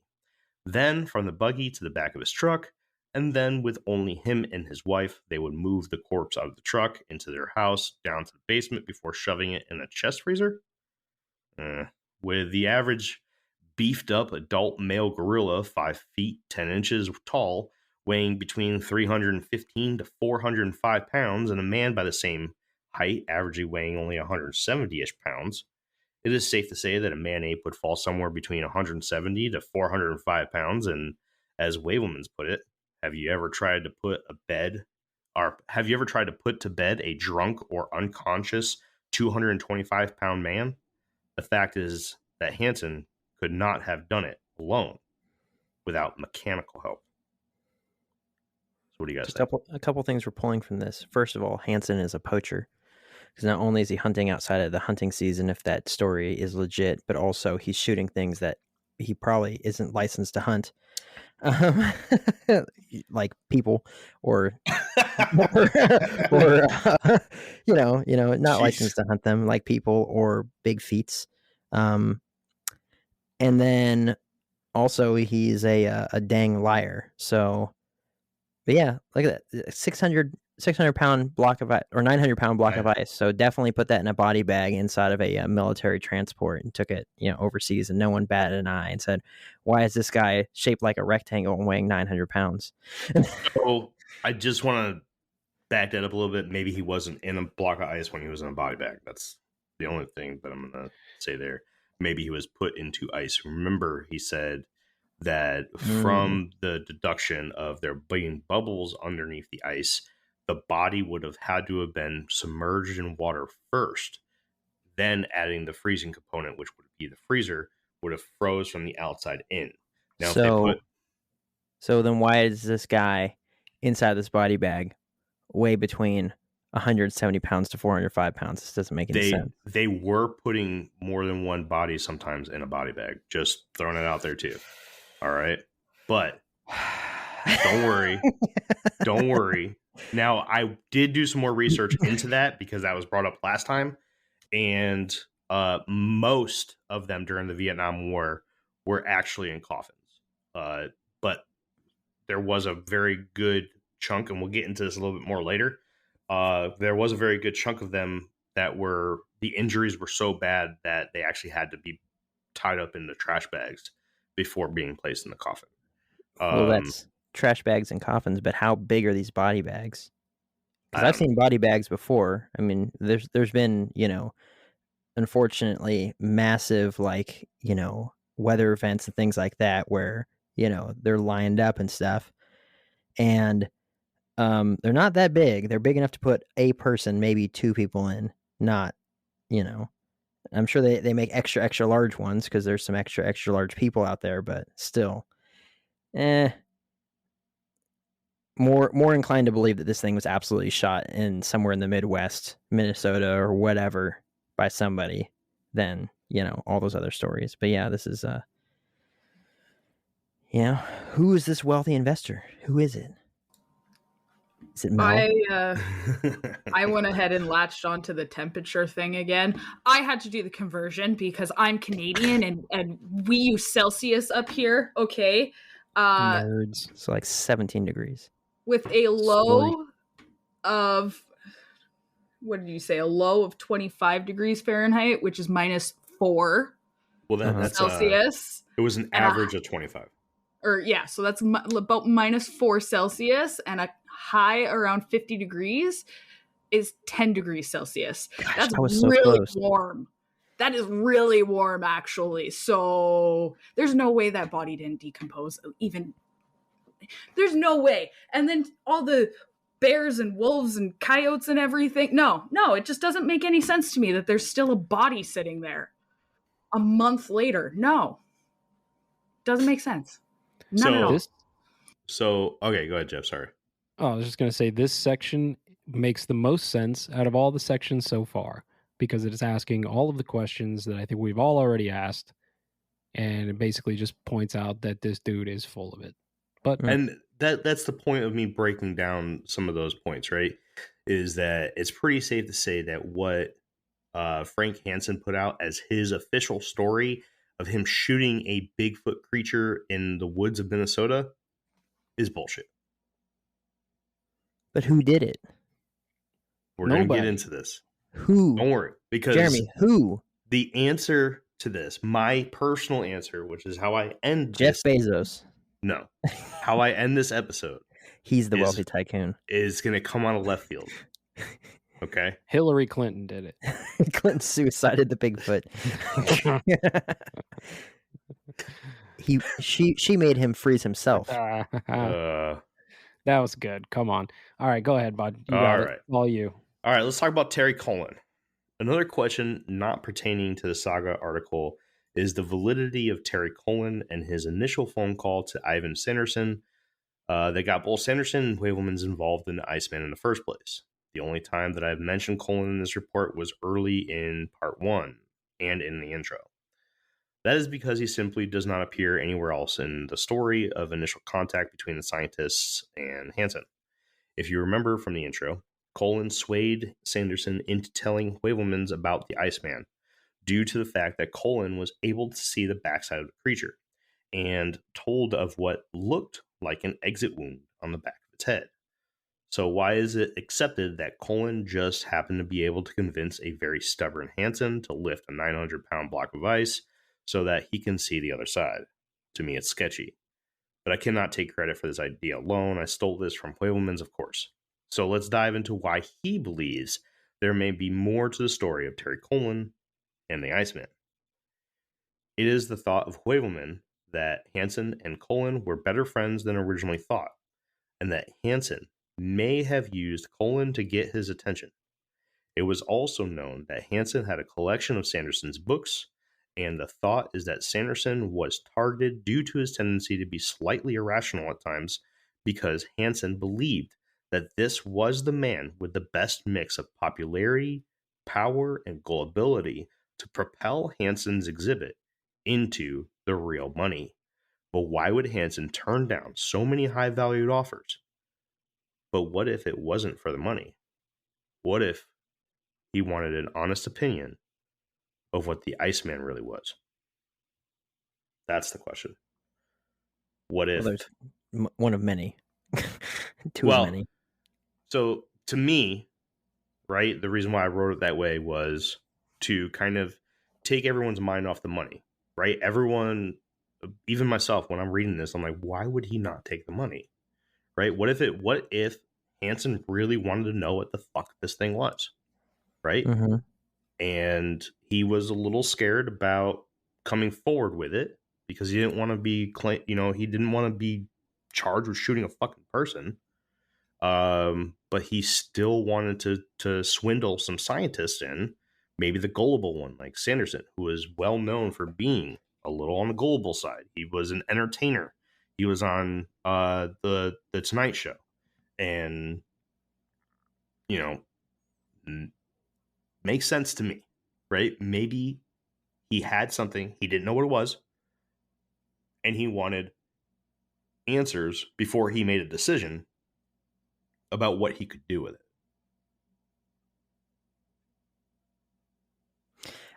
Speaker 3: Then from the buggy to the back of his truck, and then with only him and his wife, they would move the corpse out of the truck into their house, down to the basement before shoving it in a chest freezer. With the average beefed up adult male gorilla 5 feet 10 inches tall, weighing between 315 to 405 pounds, and a man by the same height, averagely weighing only 170-ish pounds, it is safe to say that a man ape would fall somewhere between 170 to 405 pounds. And as Huevelmans put it, have you ever tried to put to bed a drunk or unconscious 225-pound man? The fact is that Hansen could not have done it alone without mechanical help. So what do you guys think?
Speaker 2: A couple things we're pulling from this. First of all, Hansen is a poacher, because not only is he hunting outside of the hunting season, if that story is legit, but also he's shooting things that he probably isn't licensed to hunt, like people, or not licensed to hunt them, like people or big feats. And then also he's a dang liar. So, but yeah, look at that, 600 pound block of ice, or 900 pound block of ice. So definitely put that in a body bag inside of a military transport and took it, overseas, and no one batted an eye and said, why is this guy shaped like a rectangle and weighing 900 pounds?
Speaker 3: So I just want to back that up a little bit. Maybe he wasn't in a block of ice when he was in a body bag. That's the only thing that I'm going to say there. Maybe he was put into ice. Remember, he said that from the deduction of there being bubbles underneath the ice, the body would have had to have been submerged in water first, then adding the freezing component, which would be the freezer, would have froze from the outside in. Now,
Speaker 2: so then why is this guy inside this body bag weigh between 170 pounds to 405 pounds? This doesn't make any sense.
Speaker 3: They were putting more than one body sometimes in a body bag. Just throwing it out there too. All right. But don't worry. Don't worry. Now, I did do some more research into that because that was brought up last time. And most of them during the Vietnam War were actually in coffins. But there was a very good chunk, and we'll get into this a little bit more later. There was a very good chunk of them that the injuries were so bad that they actually had to be tied up in the trash bags before being placed in the coffin.
Speaker 2: Well, that's trash bags and coffins, but how big are these body bags? Because I've seen body bags before. I mean, there's been, unfortunately, massive, weather events and things like that where, they're lined up and stuff. and they're not that big. They're big enough to put a person, maybe 2 people in. Not, I'm sure they make extra large ones because there's some extra large people out there, but still, more inclined to believe that this thing was absolutely shot in somewhere in the Midwest, Minnesota or whatever, by somebody than, all those other stories. But yeah, this is who is this wealthy investor? Who is it? Is it Mel?
Speaker 5: I went ahead and latched onto the temperature thing again. I had to do the conversion because I'm Canadian and we use Celsius up here. Okay.
Speaker 2: Nerds. So like 17 degrees.
Speaker 5: With a low of, what did you say? A low of 25 degrees Fahrenheit, which is -4.
Speaker 3: Well, that's
Speaker 5: Celsius.
Speaker 3: It was an average of 25.
Speaker 5: So that's about -4 Celsius, and a high around 50 degrees is 10 degrees Celsius.
Speaker 2: Gosh,
Speaker 5: that's
Speaker 2: so
Speaker 5: really
Speaker 2: close.
Speaker 5: warm. That is really warm, actually. So there's no way that body didn't decompose. There's no way. And then all the bears and wolves and coyotes and everything. No, it just doesn't make any sense to me that there's still a body sitting there a month later. No, doesn't make sense. None at all.
Speaker 3: So, okay, go ahead, Jeff. Sorry.
Speaker 4: Oh, I was just going to say this section makes the most sense out of all the sections so far because it is asking all of the questions that I think we've all already asked, and it basically just points out that this dude is full of it.
Speaker 3: And that's the point of me breaking down some of those points, right? Is that it's pretty safe to say that what Frank Hansen put out as his official story of him shooting a Bigfoot creature in the woods of Minnesota is bullshit.
Speaker 2: But who did it?
Speaker 3: We're going to get into this.
Speaker 2: Who?
Speaker 3: Don't worry. Because
Speaker 2: Jeremy, who?
Speaker 3: The answer to this, my personal answer, which is how I end
Speaker 2: Jeff Bezos.
Speaker 3: No. How I end this episode.
Speaker 2: He's the wealthy tycoon.
Speaker 3: Is going to come out of left field. Okay?
Speaker 4: Hillary Clinton did it.
Speaker 2: Clinton suicided the Bigfoot. She made him freeze himself.
Speaker 4: That was good. Come on. All right, go ahead, bud. You got it. All you.
Speaker 3: All right, let's talk about Terry Coleman. Another question not pertaining to the Saga article is the validity of Terry Coleman and his initial phone call to Ivan Sanderson. They got both Sanderson and Heuvelmans involved in the Iceman in the first place. The only time that I've mentioned Coleman in this report was early in part 1 and in the intro. That is because he simply does not appear anywhere else in the story of initial contact between the scientists and Hansen. If you remember from the intro, Coleman swayed Sanderson into telling Heuvelmans about the Iceman due to the fact that Coleman was able to see the backside of the creature and told of what looked like an exit wound on the back of its head. So why is it accepted that Coleman just happened to be able to convince a very stubborn Hansen to lift a 900-pound block of ice so that he can see the other side? To me, it's sketchy. But I cannot take credit for this idea alone. I stole this from Heuvelmans, of course. So let's dive into why he believes there may be more to the story of Terry Coleman and the Iceman. It is the thought of Heuvelman that Hansen and Coleman were better friends than originally thought, and that Hansen may have used Coleman to get his attention. It was also known that Hansen had a collection of Sanderson's books, and the thought is that Sanderson was targeted due to his tendency to be slightly irrational at times because Hansen believed that this was the man with the best mix of popularity, power, and gullibility to propel Hansen's exhibit into the real money. But why would Hansen turn down so many high-valued offers? But what if it wasn't for the money? What if he wanted an honest opinion of what the Iceman really was? That's the question. What if...
Speaker 2: Well, there's one of many. Two of many.
Speaker 3: So, to me, right, the reason why I wrote it that way was to kind of take everyone's mind off the money, right? Everyone, even myself, when I'm reading this, I'm like, why would he not take the money? Right? What if Hansen really wanted to know what the fuck this thing was? Right?
Speaker 2: Mm-hmm.
Speaker 3: And he was a little scared about coming forward with it because he didn't want to be, he didn't want to be charged with shooting a fucking person. But he still wanted to swindle some scientists in, maybe the gullible one, like Sanderson, who was well known for being a little on the gullible side. He was an entertainer. He was on the Tonight Show, and you know, makes sense to me, right? Maybe he had something, he didn't know what it was, and he wanted answers before he made a decision about what he could do with it.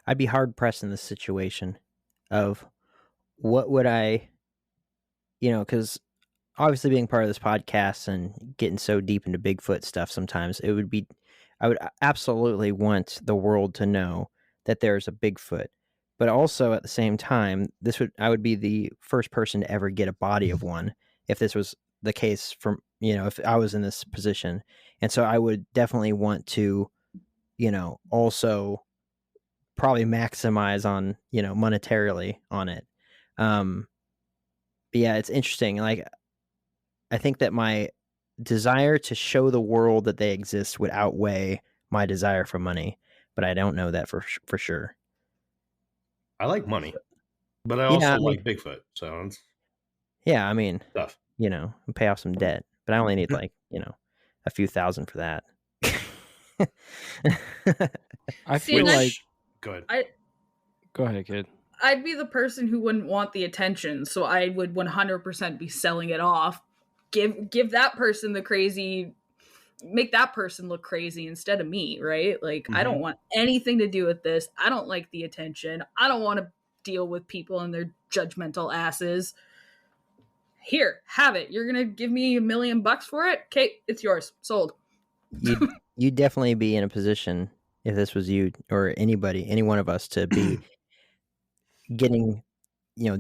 Speaker 2: I'd be hard pressed in this situation of what would I, because obviously being part of this podcast and getting so deep into Bigfoot stuff, sometimes I would absolutely want the world to know that there's a Bigfoot, but also at the same time, I would be the first person to ever get a body of one if this was the case if I was in this position. And so I would definitely want to, also probably maximize on, monetarily on it. But yeah, it's interesting. Like, I think that my desire to show the world that they exist would outweigh my desire for money, but I don't know that for sure.
Speaker 3: I like money, but I also like Bigfoot. So it's tough.
Speaker 2: Pay off some debt, but I only need a few thousand for that.
Speaker 4: I feel like
Speaker 3: good.
Speaker 4: Go ahead, kid.
Speaker 5: I'd be the person who wouldn't want the attention, so I would 100% be selling it off. Give that person the crazy, make that person look crazy instead of me, right? Like, I don't want anything to do with this. I don't like the attention. I don't want to deal with people and their judgmental asses. Here, have it. You're gonna give me $1 million for it? Okay, it's yours. Sold.
Speaker 2: You'd definitely be in a position, if this was you or anybody, any one of us, to be getting,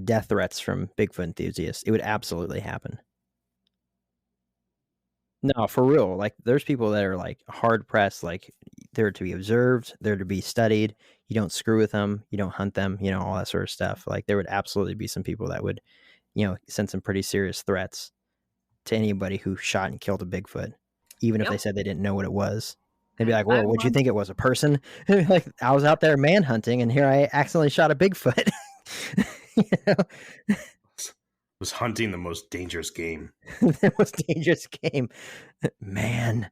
Speaker 2: death threats from Bigfoot enthusiasts. It would absolutely happen. No, for real. Like, there's people that are like hard pressed, like they're to be observed, they're to be studied. You don't screw with them, you don't hunt them, all that sort of stuff. Like, there would absolutely be some people that would, send some pretty serious threats to anybody who shot and killed a Bigfoot, even if they said they didn't know what it was. They'd be like, "Whoa, what'd you think it was? A person?" Like, I was out there manhunting, and here I accidentally shot a Bigfoot.
Speaker 3: Was hunting the most dangerous game.
Speaker 2: The most dangerous game, man.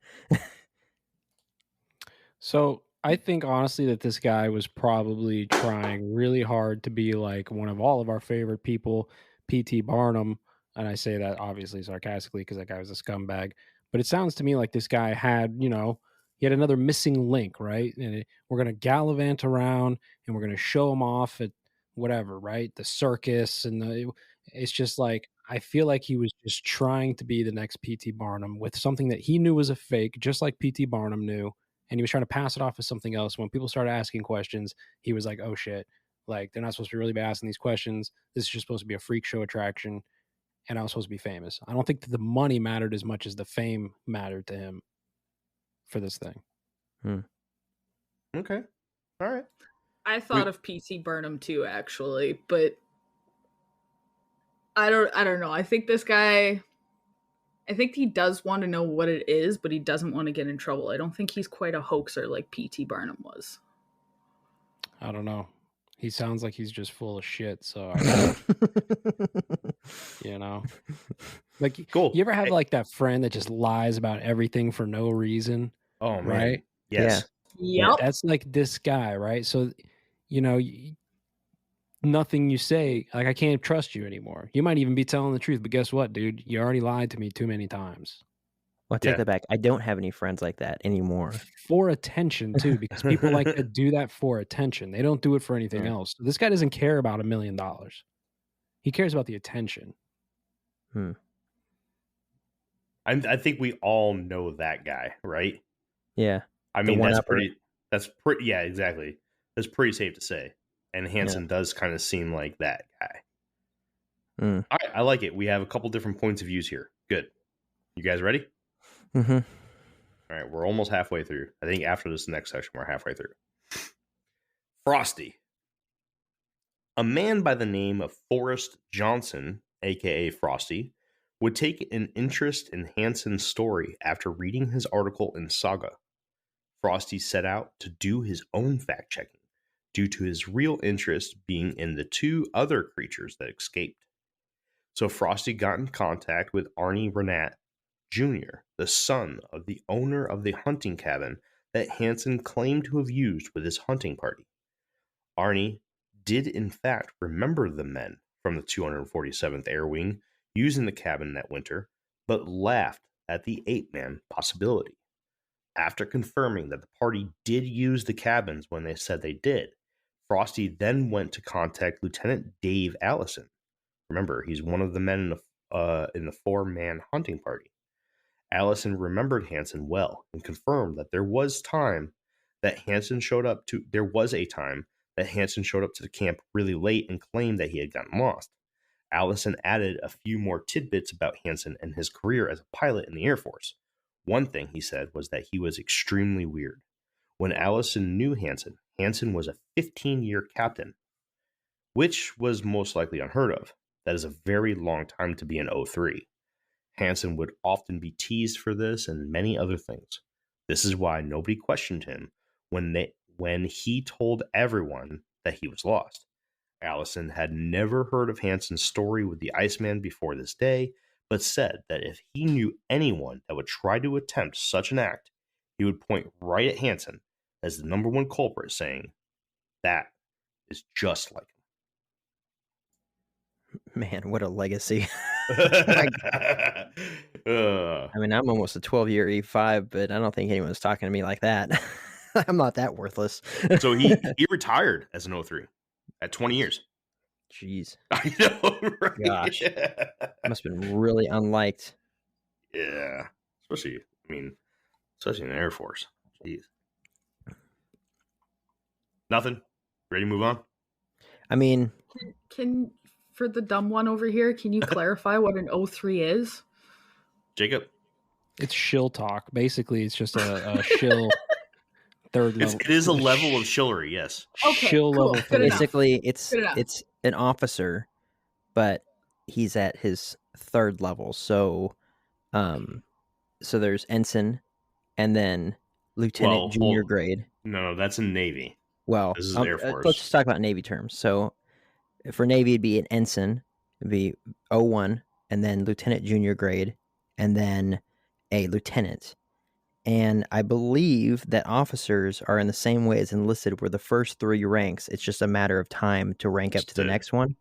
Speaker 4: So I think honestly that this guy was probably trying really hard to be like one of all of our favorite people, P.T. Barnum. And I say that obviously sarcastically because that guy was a scumbag. But it sounds to me like this guy had, he had another missing link, right? And we're going to gallivant around and we're going to show him off at whatever, right? The circus. And it's just like, I feel like he was just trying to be the next P.T. Barnum with something that he knew was a fake, just like P.T. Barnum knew. And he was trying to pass it off as something else. When people started asking questions, he was like, oh shit, like they're not supposed to really be asking these questions. This is just supposed to be a freak show attraction. And I was supposed to be famous. I don't think that the money mattered as much as the fame mattered to him for this thing.
Speaker 3: Okay. All right.
Speaker 5: I thought of P.T. Barnum too, actually, but I don't know. I think this guy, I think he does want to know what it is, but he doesn't want to get in trouble. I don't think he's quite a hoaxer like P.T. Barnum was.
Speaker 4: I don't know. He sounds like he's just full of shit. So, like,
Speaker 3: cool.
Speaker 4: You ever have like that friend that just lies about everything for no reason?
Speaker 3: Oh, man.
Speaker 4: Right?
Speaker 3: Yes.
Speaker 5: Yeah. Yep.
Speaker 4: That's like this guy, right? So, nothing you say, like, I can't trust you anymore. You might even be telling the truth, but guess what, dude? You already lied to me too many times.
Speaker 2: Well, take that back. I don't have any friends like that anymore.
Speaker 4: For attention, too, because people like to do that for attention. They don't do it for anything else. This guy doesn't care about $1 million. He cares about the attention.
Speaker 3: I think we all know that guy, right?
Speaker 2: Yeah.
Speaker 3: I mean, that's pretty, yeah, exactly. That's pretty safe to say. And Hansen does kind of seem like that guy. All right, I like it. We have a couple different points of views here. Good. You guys ready?
Speaker 2: Mm-hmm.
Speaker 3: All right, we're almost halfway through. I think after this next section, we're halfway through. Frosty. A man by the name of Forrest Johnson, a.k.a. Frosty, would take an interest in Hansen's story after reading his article in Saga. Frosty set out to do his own fact-checking, due to his real interest being in the two other creatures that escaped. So Frosty got in contact with Arnie Renat Jr., the son of the owner of the hunting cabin that Hansen claimed to have used with his hunting party. Arnie did in fact remember the men from the 247th Air Wing using the cabin that winter, but laughed at the Ape-Man possibility. After confirming that the party did use the cabins when they said they did, Frosty then went to contact Lieutenant Dave Allison. Remember, he's one of the men in the four-man hunting party. Allison remembered Hansen well and confirmed that there was a time that Hansen showed up to the camp really late and claimed that he had gotten lost. Allison added a few more tidbits about Hansen and his career as a pilot in the Air Force. One thing he said was that he was extremely weird. When Allison knew Hansen, Hansen was a 15-year captain, which was most likely unheard of. That is a very long time to be an 03. Hansen would often be teased for this and many other things. This is why nobody questioned him when he told everyone that he was lost. Allison had never heard of Hansen's story with the Iceman before this day, but said that if he knew anyone that would try to attempt such an act, he would point right at Hansen as the number one culprit, saying, "That is just like him."
Speaker 2: Man, what a legacy.
Speaker 3: uh,
Speaker 2: I mean, I'm almost a 12-year E5, but I don't think anyone's talking to me like that. I'm not that worthless.
Speaker 3: So he retired as an 03 at 20 years.
Speaker 2: Jeez.
Speaker 3: I know, right?
Speaker 2: Gosh. Must have been really unliked.
Speaker 3: Yeah. Especially in the Air Force. Jeez. Nothing? Ready to move on?
Speaker 2: I mean,
Speaker 5: Can for the dumb one over here, can you clarify what an 03 is?
Speaker 3: Jacob?
Speaker 4: It's shill talk. Basically, it's just a shill third level.
Speaker 3: It is a level of chivalry, yes.
Speaker 5: Okay,
Speaker 4: shill
Speaker 5: cool.
Speaker 4: level.
Speaker 5: Good enough.
Speaker 2: basically,
Speaker 5: Good enough.
Speaker 2: it's an officer, but he's at his third level. So there's ensign, and then lieutenant junior grade.
Speaker 3: No, that's in Navy.
Speaker 2: Well,
Speaker 3: This is Air Force.
Speaker 2: let's just talk about Navy terms. So for Navy, it'd be an ensign, it'd be 01, and then lieutenant junior grade, and then a lieutenant. And I believe that officers are in the same way as enlisted, where the first three ranks, it's just a matter of time to rank up to the next one.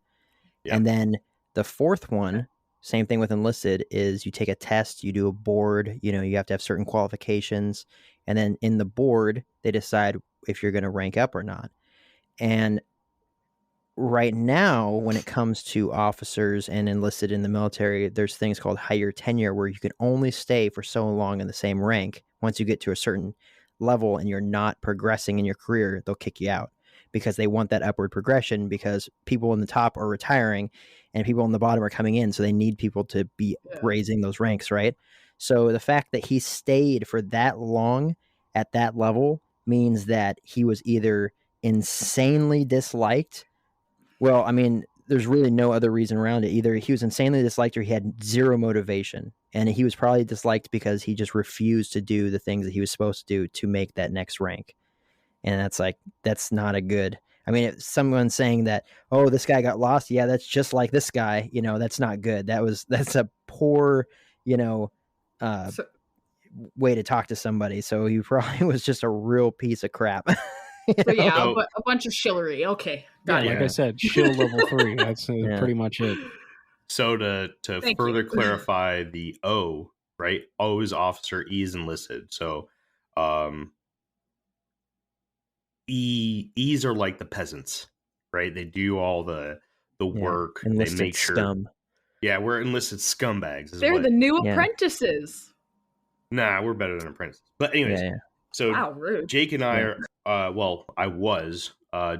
Speaker 3: Yeah.
Speaker 2: And then the fourth one, same thing with enlisted, is you take a test, you do a board, you have to have certain qualifications. And then in the board, they decide if you're going to rank up or not. And right now, when it comes to officers and enlisted in the military, there's things called higher tenure, where you can only stay for so long in the same rank. Once you get to a certain level and you're not progressing in your career, they'll kick you out, because they want that upward progression, because people in the top are retiring and people in the bottom are coming in. So they need people to be raising those ranks, right? So the fact that he stayed for that long at that level means that he was either insanely disliked. Well, I mean, there's really no other reason around it. Either he was insanely disliked or he had zero motivation. And he was probably disliked because he just refused to do the things that he was supposed to do to make that next rank. And that's not a good. I mean, if someone's saying that, oh, this guy got lost, yeah, that's just like this guy, that's not good. That's a poor, way to talk to somebody. So he probably was just a real piece of crap.
Speaker 5: So yeah, a bunch of shillery. Okay, got it.
Speaker 4: Like I said, shill level 3. That's pretty much it.
Speaker 3: So to further clarify the O, right? O is officer, E is enlisted. So E's are like the peasants, right? They do all the work.
Speaker 2: Enlisted
Speaker 3: they make sure.
Speaker 2: scum.
Speaker 3: Yeah, we're enlisted scumbags.
Speaker 5: They're the new apprentices.
Speaker 3: Nah, we're better than apprentices. But anyways, so
Speaker 5: wow, rude.
Speaker 3: Jake and I are. I was.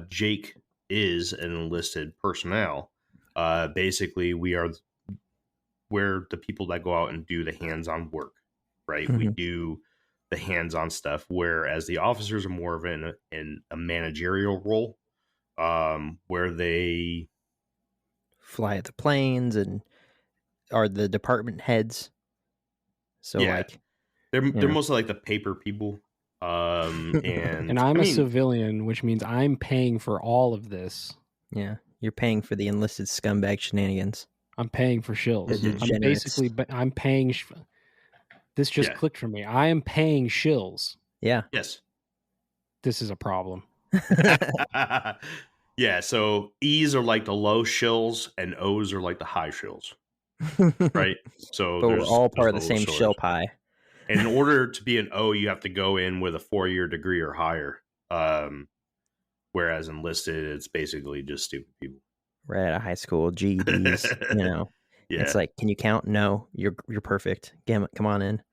Speaker 3: Jake is an enlisted personnel. Basically, we're the people that go out and do the hands-on work, right?
Speaker 2: Mm-hmm.
Speaker 3: We do the hands-on stuff, whereas the officers are more of in a managerial role, where they
Speaker 2: fly at the planes and are the department heads. So
Speaker 3: Yeah.
Speaker 2: like
Speaker 3: They're
Speaker 2: Yeah.
Speaker 3: mostly like the paper people. And
Speaker 4: I'm
Speaker 3: I
Speaker 4: a
Speaker 3: mean,
Speaker 4: civilian, which means I'm paying for all of this.
Speaker 2: yeah, you're paying for the enlisted scumbag shenanigans.
Speaker 4: I'm paying for shills.
Speaker 2: The
Speaker 3: Mhm.
Speaker 4: I'm
Speaker 2: degenerates.
Speaker 4: basically, I'm paying. This just
Speaker 3: Yeah.
Speaker 4: clicked for me. I am paying shills.
Speaker 2: Yeah.
Speaker 3: yes.
Speaker 4: This is a problem.
Speaker 3: Yeah, so E's are like the low shills and O's are like the high shills, right? So
Speaker 2: But we're all part of the
Speaker 3: those
Speaker 2: same
Speaker 3: shillers.
Speaker 2: shell pie.
Speaker 3: And in order to be an O, you have to go in with a 4-year degree or higher. Whereas enlisted, it's basically just stupid people.
Speaker 2: Right out of high school, GEDs, you know.
Speaker 3: Yeah.
Speaker 2: It's like, can you count? No, you're perfect. Come on in.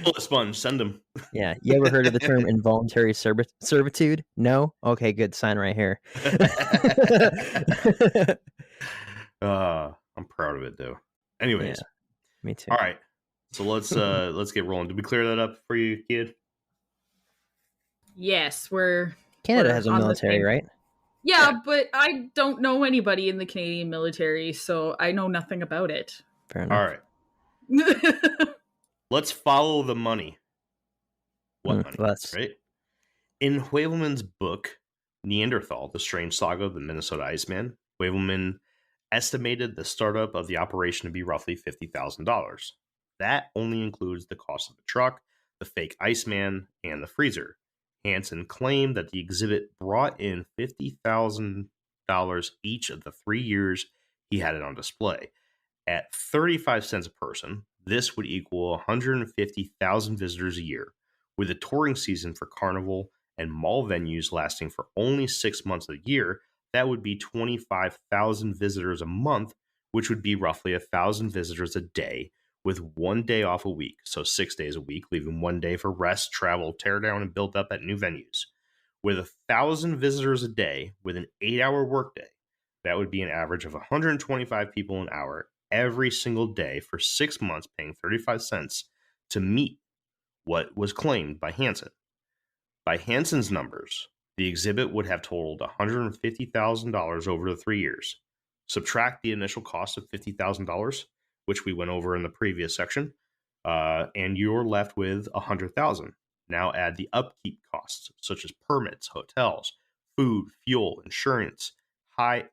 Speaker 3: Pull a sponge, send them.
Speaker 2: Yeah. You ever heard of the term involuntary servitude? No? Okay, good. Sign right here.
Speaker 3: I'm proud of it though. Anyways,
Speaker 2: Me too.
Speaker 3: all right. So let's get rolling. Did we clear that up for you, kid?
Speaker 5: Yes,
Speaker 2: Canada
Speaker 5: we're
Speaker 2: has a
Speaker 5: on the
Speaker 2: military,
Speaker 5: same-
Speaker 2: right?
Speaker 5: Yeah, but I don't know anybody in the Canadian military, so I know nothing about it.
Speaker 2: Fair enough.
Speaker 3: All right. Let's follow the money. What money?
Speaker 2: Let's.
Speaker 3: Right? In Huevelmans' book, Neanderthal, The Strange Saga of the Minnesota Iceman, Huevelman estimated the startup of the operation to be roughly $50,000. That only includes the cost of the truck, the fake Iceman, and the freezer. Hansen claimed that the exhibit brought in $50,000 each of the 3 years he had it on display. At 35 cents a person, this would equal 150,000 visitors a year, with a touring season for carnival and mall venues lasting for only 6 months of the year. That would be 25,000 visitors a month, which would be roughly 1,000 visitors a day, with 1 day off a week. So 6 days a week, leaving 1 day for rest, travel, tear down, and build up at new venues. With 1,000 visitors a day, with an 8-hour workday, that would be an average of 125 people an hour every single day for 6 months, paying 35 cents to meet what was claimed by Hansen. By Hansen's numbers, the exhibit would have totaled $150,000 over the 3 years. Subtract the initial cost of $50,000, which we went over in the previous section, and you're left with $100,000. Now add the upkeep costs, such as permits, hotels, food, fuel, insurance, high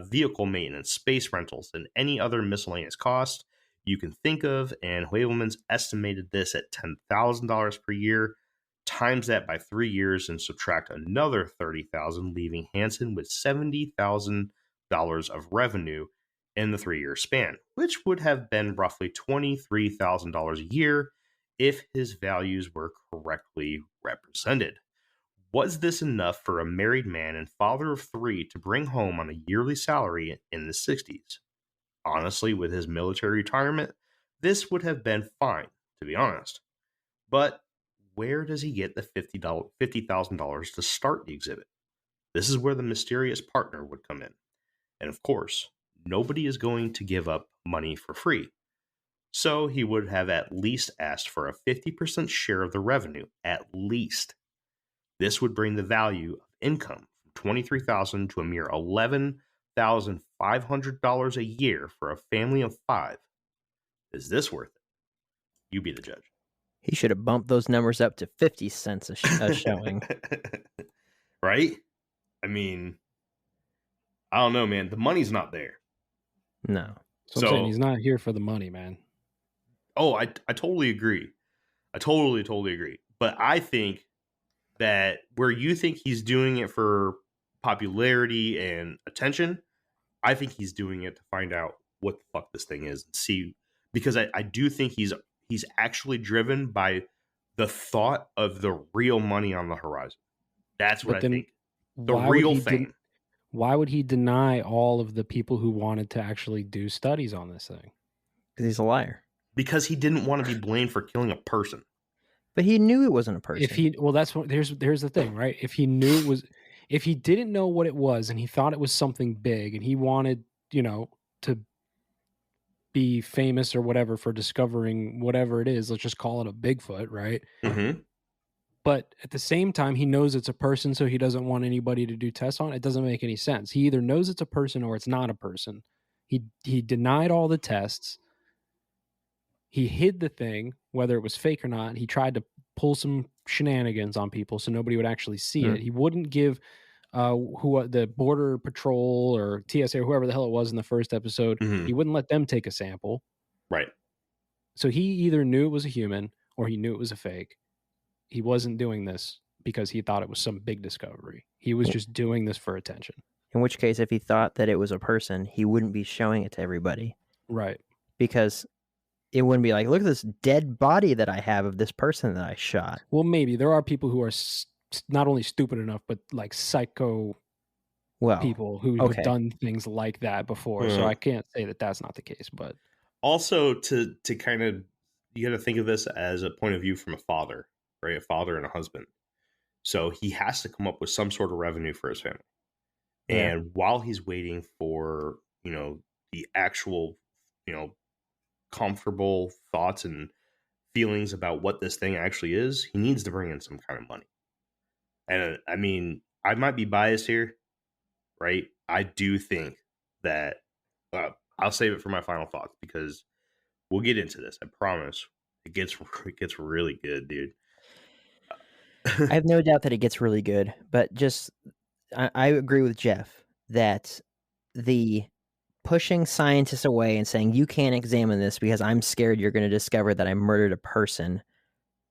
Speaker 3: vehicle maintenance, space rentals, and any other miscellaneous cost you can think of, and Huevelmans estimated this at $10,000 per year. Times that by 3 years and subtract another $30,000, leaving Hansen with $70,000 of revenue in the 3-year span, which would have been roughly $23,000 a year if his values were correctly represented. Was this enough for a married man and father of 3 to bring home on a yearly salary in the 60s? Honestly, with his military retirement, this would have been fine, to be honest. But where does he get the $50,000 to start the exhibit? This is where the mysterious partner would come in. And of course, nobody is going to give up money for free. So he would have at least asked for a 50% share of the revenue, at least. This would bring the value of income from $23,000 to a mere $11,500 a year for a family of 5. Is this worth it? You be the judge.
Speaker 2: He should have bumped those numbers up to 50 cents a showing.
Speaker 3: Right? I mean, I don't know, man. The money's not there.
Speaker 2: No.
Speaker 4: So I'm saying he's not here for the money, man.
Speaker 3: Oh, I totally agree. I totally agree. But I think that where you think he's doing it for popularity and attention, I think he's doing it to find out what the fuck this thing is and see, because I do think he's actually driven by the thought of the real money on the horizon. That's what I think. The real thing.
Speaker 4: Why would he deny all of the people who wanted to actually do studies on this thing?
Speaker 2: Because he's a liar.
Speaker 3: Because he didn't want to be blamed for killing a person.
Speaker 2: But he knew it wasn't a person.
Speaker 4: That's what here's the thing, right? If he knew it was, if he didn't know what it was and he thought it was something big and he wanted, to be famous or whatever for discovering whatever it is, let's just call it a Bigfoot, right?
Speaker 3: Mm-hmm.
Speaker 4: But at the same time, he knows it's a person, so he doesn't want anybody to do tests on it. It doesn't make any sense. He either knows it's a person or it's not a person. He denied all the tests. He hid the thing, whether it was fake or not. He tried to pull some shenanigans on people so nobody would actually see it. He wouldn't give the Border Patrol or TSA or whoever the hell it was in the first episode, he wouldn't let them take a sample.
Speaker 3: Right.
Speaker 4: So he either knew it was a human or he knew it was a fake. He wasn't doing this because he thought it was some big discovery. He was just doing this for attention.
Speaker 2: In which case, if he thought that it was a person, he wouldn't be showing it to everybody.
Speaker 4: Right.
Speaker 2: Because it wouldn't be like, look at this dead body that I have of this person that I shot.
Speaker 4: Well, maybe. There are people who are not only stupid enough, but like psycho people who have done things like that before. So I can't say that that's not the case. But
Speaker 3: also to kind of, you got to think of this as a point of view from a father, right? A father and a husband. So he has to come up with some sort of revenue for his family.
Speaker 2: Yeah.
Speaker 3: And while he's waiting for, the actual, comfortable thoughts and feelings about what this thing actually is, he needs to bring in some kind of money. And I mean, I might be biased here, right? I do think that I'll save it for my final thoughts because we'll get into this. I promise. It gets really good, dude.
Speaker 2: I have no doubt that it gets really good, but just I agree with Jeff that the pushing scientists away and saying, you can't examine this because I'm scared you're going to discover that I murdered a person,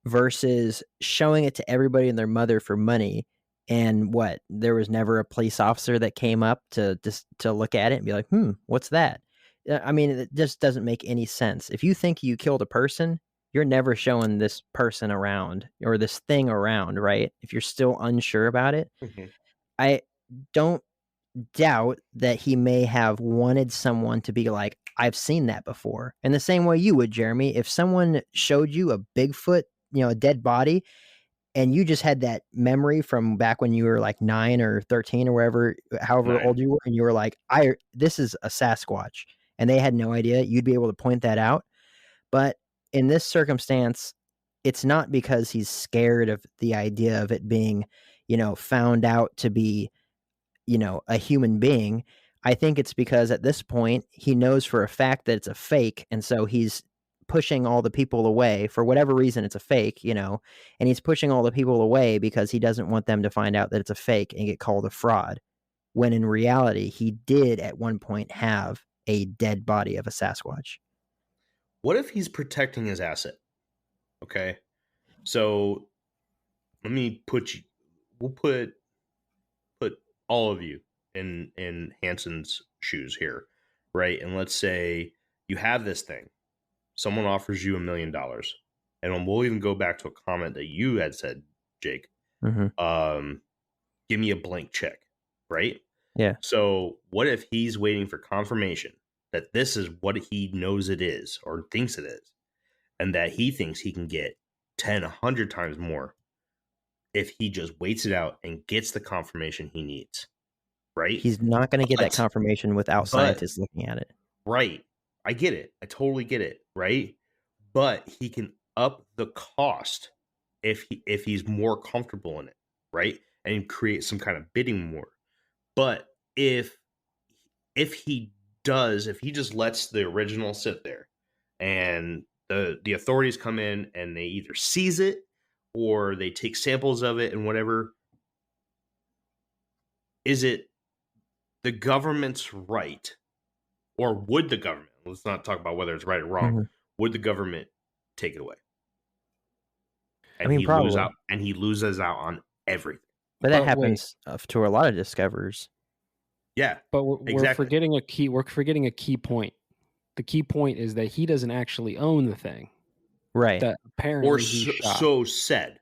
Speaker 2: versus showing it to everybody and their mother for money. And what? There was never a police officer that came up to look at it and be like, what's that? I mean, it just doesn't make any sense. If you think you killed a person, you're never showing this person around or this thing around, right? If you're still unsure about it. I don't doubt that he may have wanted someone to be like, I've seen that before. In the same way you would, Jeremy, if someone showed you a Bigfoot, a dead body, and you just had that memory from back when you were like 9 or 13 or wherever, however old you were, and you were like, this is a Sasquatch, and they had no idea, you'd be able to point that out. But in this circumstance, it's not because he's scared of the idea of it being, found out to be, a human being. I think it's because at this point he knows for a fact that it's a fake, and so he's pushing all the people away for whatever reason. It's a fake, and he's pushing all the people away because he doesn't want them to find out that it's a fake and get called a fraud, when in reality he did at one point have a dead body of a Sasquatch.
Speaker 3: What if he's protecting his asset? Okay, so let me we'll put all of you in Hansen's shoes here, right? And let's say you have this thing. Someone offers you $1 million. And we'll even go back to a comment that you had said, Jake. Give me a blank check, right?
Speaker 2: Yeah.
Speaker 3: So what if he's waiting for confirmation that this is what he knows it is or thinks it is, and that he thinks he can get 10, 100 times more if he just waits it out and gets the confirmation he needs, right?
Speaker 2: He's not going to get that confirmation without scientists looking at it.
Speaker 3: Right. I get it. I totally get it, right? But he can up the cost if he's more comfortable in it, right? And create some kind of bidding war. But if he just lets the original sit there and the authorities come in and they either seize it or they take samples of it and whatever, is it the government's right, or would the government, let's not talk about whether it's right or wrong, would the government take it away? And
Speaker 2: probably.
Speaker 3: He loses out on everything.
Speaker 2: But that happens to a lot of discoverers.
Speaker 3: Yeah,
Speaker 4: but we're forgetting a key. We're forgetting a key point. The key point is that he doesn't actually own the thing,
Speaker 2: right?
Speaker 4: That apparently,
Speaker 3: or so said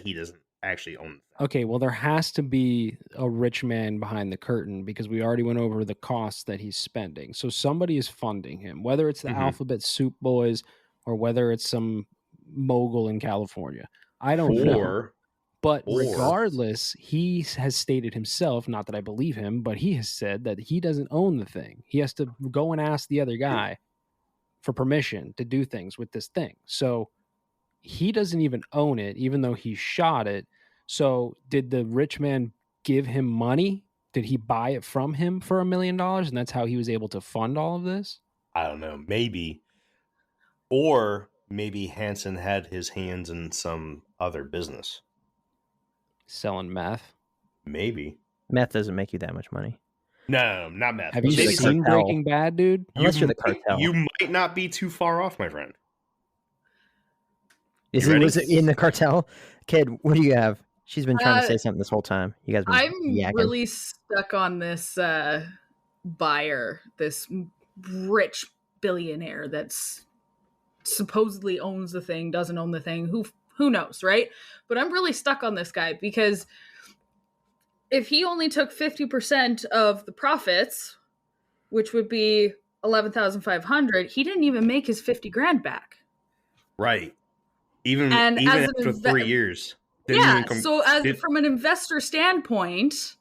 Speaker 3: he doesn't actually own the thing.
Speaker 4: Okay, well, there has to be a rich man behind the curtain because we already went over the costs that he's spending. So somebody is funding him, whether it's the Alphabet Soup Boys or whether it's some mogul in California. I don't know. But regardless, he has stated himself, not that I believe him, but he has said that he doesn't own the thing. He has to go and ask the other guy for permission to do things with this thing. So he doesn't even own it, even though he shot it. So did the rich man give him money did he buy it from him for $1 million, and that's how he was able to fund all of this?
Speaker 3: I don't know, maybe. Or maybe Hansen had his hands in some other business.
Speaker 4: Selling meth.
Speaker 3: Maybe.
Speaker 2: Meth doesn't make you that much money.
Speaker 3: No, not meth.
Speaker 4: Have you
Speaker 2: Maybe
Speaker 4: seen
Speaker 2: cartel.
Speaker 4: Breaking Bad, dude?
Speaker 2: Unless you're the cartel.
Speaker 3: You might not be too far off, my friend.
Speaker 2: Was it in the cartel? Kid, what do you have? She's been trying to say something this whole time. You guys been
Speaker 5: I'm
Speaker 2: yakking.
Speaker 5: really stuck on this buyer, this rich billionaire that's supposedly owns the thing, doesn't own the thing. Who knows, right? But I'm really stuck on this guy because if he only took 50% of the profits, which would be 11,500, he didn't even make his 50 grand back.
Speaker 3: Right. Even
Speaker 5: as
Speaker 3: after 3 years.
Speaker 5: From an investor standpoint,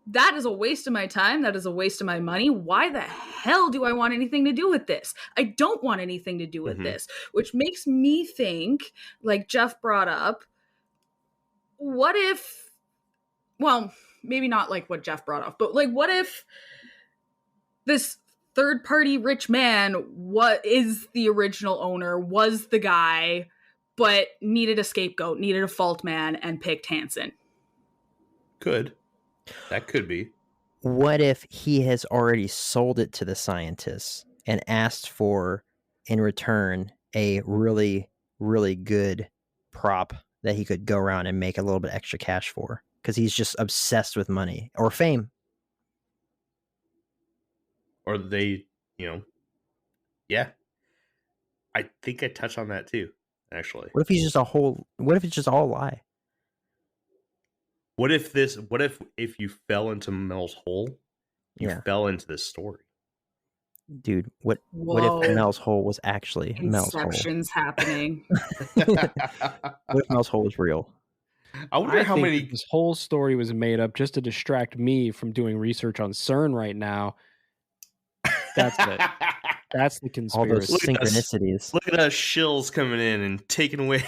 Speaker 5: that is a waste of my time. That is a waste of my money. Why the hell do I want anything to do with this? I don't want anything to do with this, which makes me think, like Jeff brought up, what if, well, maybe not like what Jeff brought up, but like, what if this third party rich man, what is the original owner, was the guy, but needed a scapegoat, needed a fault man, and picked Hansen?
Speaker 3: That could be.
Speaker 2: What if he has already sold it to the scientists and asked for, in return, a really, really good prop that he could go around and make a little bit extra cash for? Because he's just obsessed with money or fame.
Speaker 3: Or they, yeah. I think I touched on that too, actually.
Speaker 2: What if it's just all a lie?
Speaker 3: What if you fell into Mel's hole, you fell into this story?
Speaker 2: Dude, what if Mel's hole was actually Mel's hole?
Speaker 5: Inception's happening.
Speaker 2: What if Mel's hole was real?
Speaker 3: I wonder how many.
Speaker 4: This whole story was made up just to distract me from doing research on CERN right now. That's it. That's the conspiracy.
Speaker 2: All those synchronicities.
Speaker 3: Look at us shills coming in and taking away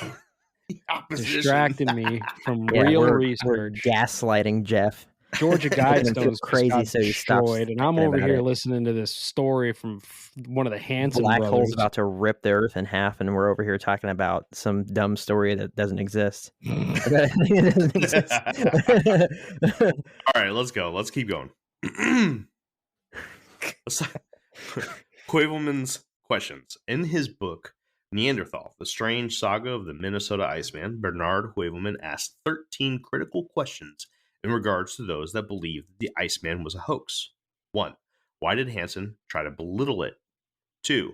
Speaker 3: the opposition.
Speaker 4: Distracting me from real research.
Speaker 2: We're gaslighting Jeff.
Speaker 4: Georgia Guidestones
Speaker 2: crazy, so he stops.
Speaker 4: And I'm over here listening to this story from one of the Hansen
Speaker 2: Black
Speaker 4: brothers.
Speaker 2: hole's about to rip the earth in half, and we're over here talking about some dumb story that doesn't exist.
Speaker 3: All right, let's go. Let's keep going. Huevelmans' questions. In his book, Neanderthal, The Strange Saga of the Minnesota Iceman, Bernard Heuvelman asked 13 critical questions in regards to those that believed the Iceman was a hoax. 1. Why did Hansen try to belittle it? 2.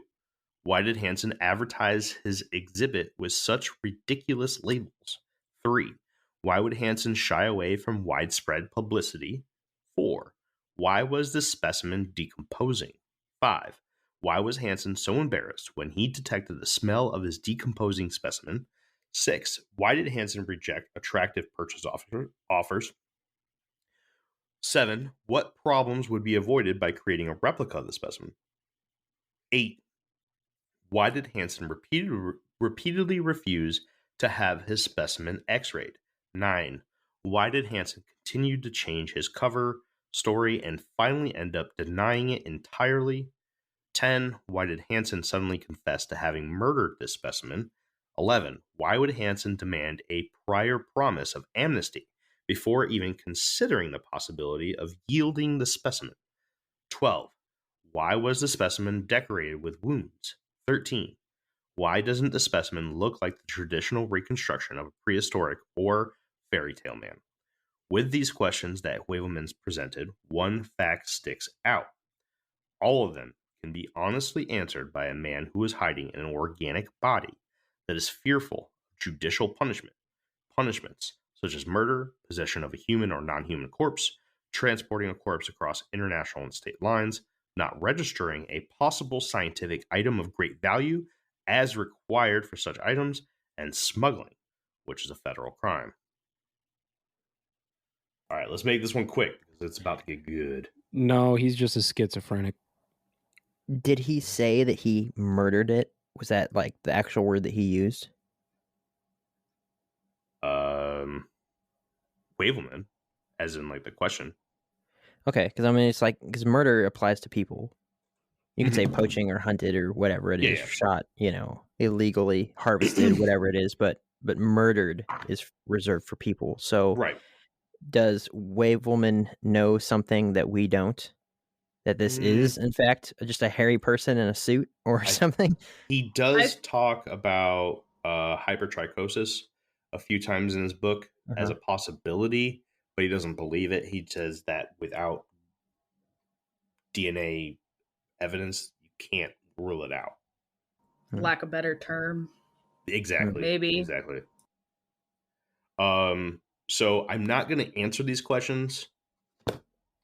Speaker 3: Why did Hansen advertise his exhibit with such ridiculous labels? 3. Why would Hansen shy away from widespread publicity? 4. Why was the specimen decomposing? 5. Why was Hansen so embarrassed when he detected the smell of his decomposing specimen? 6. Why did Hansen reject attractive purchase offers? 7. What problems would be avoided by creating a replica of the specimen? 8. Why did Hansen repeatedly refuse to have his specimen x-rayed? 9. Why did Hansen continue to change his cover story and finally end up denying it entirely? 10. Why did Hansen suddenly confess to having murdered this specimen? 11. Why would Hansen demand a prior promise of amnesty before even considering the possibility of yielding the specimen? 12. Why was the specimen decorated with wounds? 13. Why doesn't the specimen look like the traditional reconstruction of a prehistoric or fairy tale man? With these questions that Huevelmans presented, one fact sticks out. All of them can be honestly answered by a man who is hiding in an organic body that is fearful of judicial punishments such as murder, possession of a human or non-human corpse, transporting a corpse across international and state lines, not registering a possible scientific item of great value as required for such items, and smuggling, which is a federal crime. All right, let's make this one quick because it's about to get good.
Speaker 4: No, he's just a schizophrenic.
Speaker 2: Did he say that he murdered it? Was that like the actual word that he used?
Speaker 3: Huevelman, as in like the question.
Speaker 2: Okay, because I mean, it's like, because murder applies to people. You could say poaching or hunted or whatever it is,
Speaker 3: Yeah.
Speaker 2: shot, illegally harvested, whatever it is, but murdered is reserved for people. So
Speaker 3: Right.
Speaker 2: does Huevelman know something that we don't? That this is, in fact, just a hairy person in a suit or something?
Speaker 3: He does talk about hypertrichosis a few times in his book as a possibility, but he doesn't believe it. He says that without DNA evidence, you can't rule it out.
Speaker 5: Lack of better term.
Speaker 3: Exactly.
Speaker 5: Maybe.
Speaker 3: Exactly. So I'm not going to answer these questions,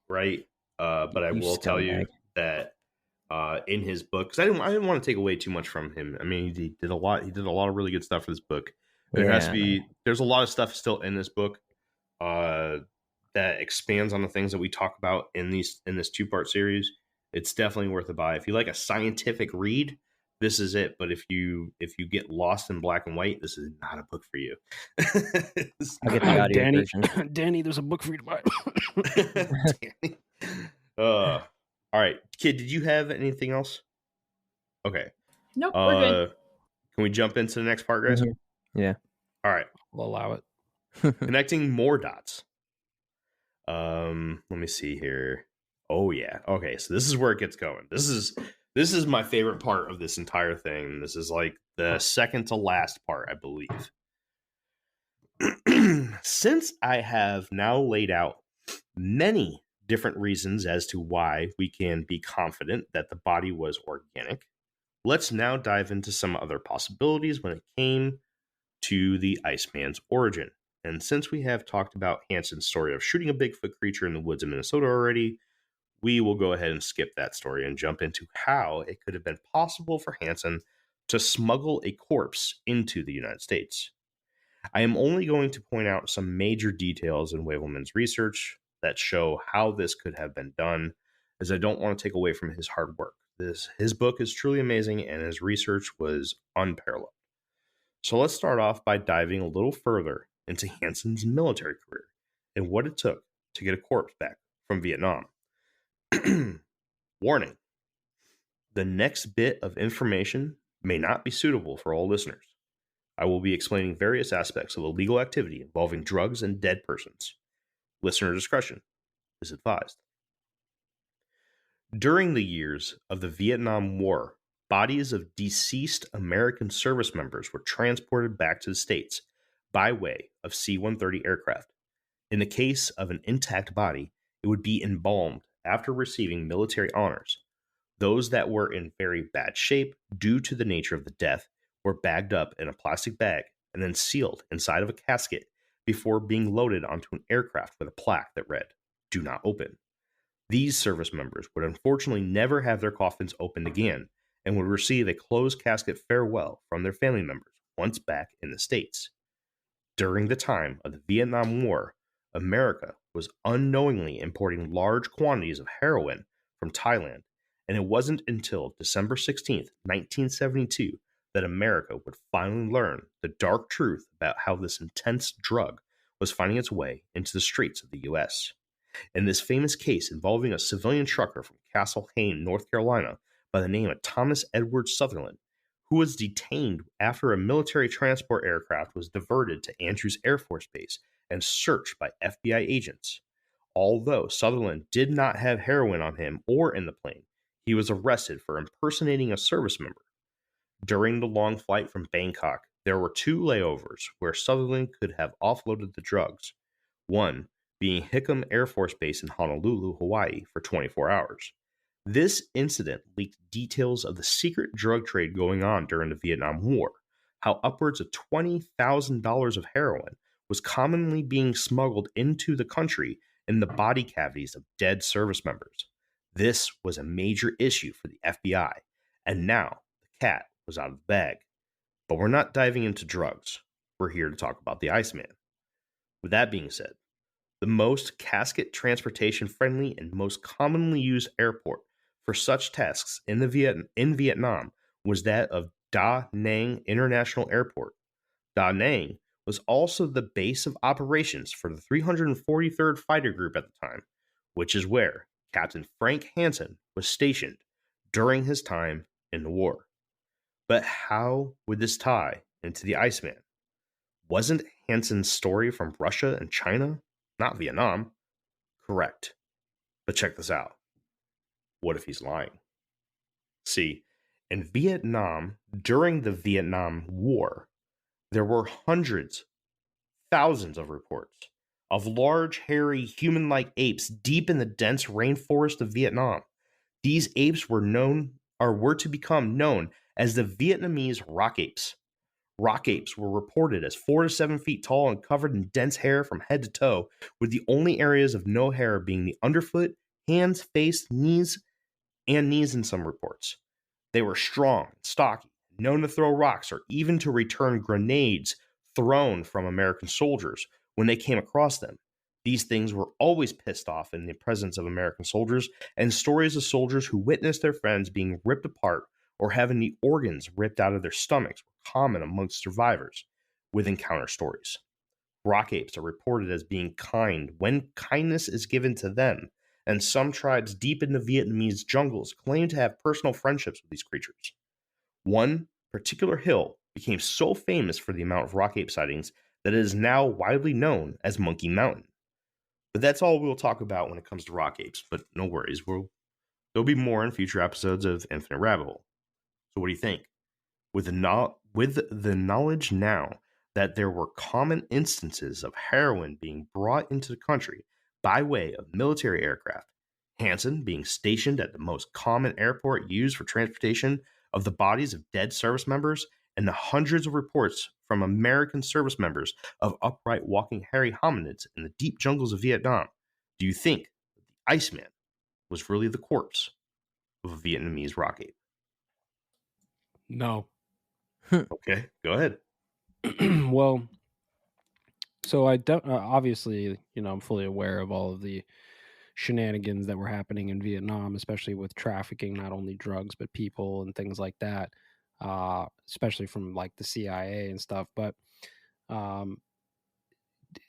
Speaker 3: right? But I will tell you that in his book, because I didn't want to take away too much from him. I mean, he did a lot. He did a lot of really good stuff for this book. There's a lot of stuff still in this book that expands on the things that we talk about in this 2-part series. It's definitely worth a buy. If you like a scientific read, this is it. But if you get lost in black and white, this is not a book for you.
Speaker 2: I'll get the audio version.
Speaker 4: Danny, there's a book for you to buy.
Speaker 3: Danny. All right, kid, did you have anything else? Okay.
Speaker 5: Nope, we're good.
Speaker 3: Can we jump into the next part, guys?
Speaker 2: Yeah.
Speaker 3: All right.
Speaker 4: We'll allow it.
Speaker 3: Connecting more dots. Let me see here. Oh yeah. Okay, so this is where it gets going. This is my favorite part of this entire thing. This is like the second to last part, I believe. Since I have now laid out many different reasons as to why we can be confident that the body was organic, let's now dive into some other possibilities when it came to the Iceman's origin. And since we have talked about Hansen's story of shooting a Bigfoot creature in the woods of Minnesota already, we will go ahead and skip that story and jump into how it could have been possible for Hansen to smuggle a corpse into the United States. I am only going to point out some major details in Huevelmans' research that show how this could have been done, as I don't want to take away from his hard work. His book is truly amazing, and his research was unparalleled. So let's start off by diving a little further into Hansen's military career and what it took to get a corpse back from Vietnam. Warning: the next bit of information may not be suitable for all listeners. I will be explaining various aspects of illegal activity involving drugs and dead persons. Listener discretion is advised. During the years of the Vietnam War, bodies of deceased American service members were transported back to the States by way of C-130 aircraft. In the case of an intact body, it would be embalmed after receiving military honors. Those that were in very bad shape due to the nature of the death were bagged up in a plastic bag and then sealed inside of a casket before being loaded onto an aircraft with a plaque that read, "Do not open." These service members would unfortunately never have their coffins opened again and would receive a closed casket farewell from their family members once back in the States. During the time of the Vietnam War, America was unknowingly importing large quantities of heroin from Thailand, and it wasn't until December 16th, 1972, that America would finally learn the dark truth about how this intense drug was finding its way into the streets of the U.S. In this famous case involving a civilian trucker from Castle Hayne, North Carolina, by the name of Thomas Edward Sutherland, who was detained after a military transport aircraft was diverted to Andrews Air Force Base and searched by FBI agents. Although Sutherland did not have heroin on him or in the plane, he was arrested for impersonating a service member. During the long flight from Bangkok, there were 2 layovers where Sutherland could have offloaded the drugs, one being Hickam Air Force Base in Honolulu, Hawaii, for 24 hours. This incident leaked details of the secret drug trade going on during the Vietnam War, how upwards of $20,000 of heroin was commonly being smuggled into the country in the body cavities of dead service members. This was a major issue for the FBI, and now the cat was out of the bag. But we're not diving into drugs. We're here to talk about the Iceman. With that being said, the most casket transportation friendly and most commonly used airport for such tasks in Vietnam was that of Da Nang International Airport. Da Nang was also the base of operations for the 343rd Fighter Group at the time, which is where Captain Frank Hansen was stationed during his time in the war. But how would this tie into the Iceman? Wasn't Hansen's story from Russia and China, not Vietnam? Correct. But check this out. What if he's lying? See, in Vietnam, during the Vietnam War, there were hundreds, thousands of reports of large, hairy, human-like apes deep in the dense rainforest of Vietnam. These apes were to become known as the Vietnamese rock apes. Rock apes were reported as 4 to 7 feet tall and covered in dense hair from head to toe, with the only areas of no hair being the underfoot, hands, face, knees, and knees in some reports. They were strong, stocky, known to throw rocks or even to return grenades thrown from American soldiers when they came across them. These things were always pissed off in the presence of American soldiers, and stories of soldiers who witnessed their friends being ripped apart or having the organs ripped out of their stomachs were common amongst survivors with encounter stories. Rock apes are reported as being kind when kindness is given to them, and some tribes deep in the Vietnamese jungles claim to have personal friendships with these creatures. One particular hill became so famous for the amount of rock ape sightings that it is now widely known as Monkey Mountain. But that's all we'll talk about when it comes to rock apes, but no worries, there'll be more in future episodes of Infinite Rabbit Hole. So what do you think? With the knowledge now that there were common instances of heroin being brought into the country by way of military aircraft, Hansen being stationed at the most common airport used for transportation of the bodies of dead service members, and the hundreds of reports from American service members of upright walking hairy hominids in the deep jungles of Vietnam, do you think that the Iceman was really the corpse of a Vietnamese rock ape?
Speaker 4: No.
Speaker 3: Okay, go ahead.
Speaker 4: Well, so obviously, I'm fully aware of all of the shenanigans that were happening in Vietnam, especially with trafficking, not only drugs, but people and things like that, especially from like the CIA and stuff. But um,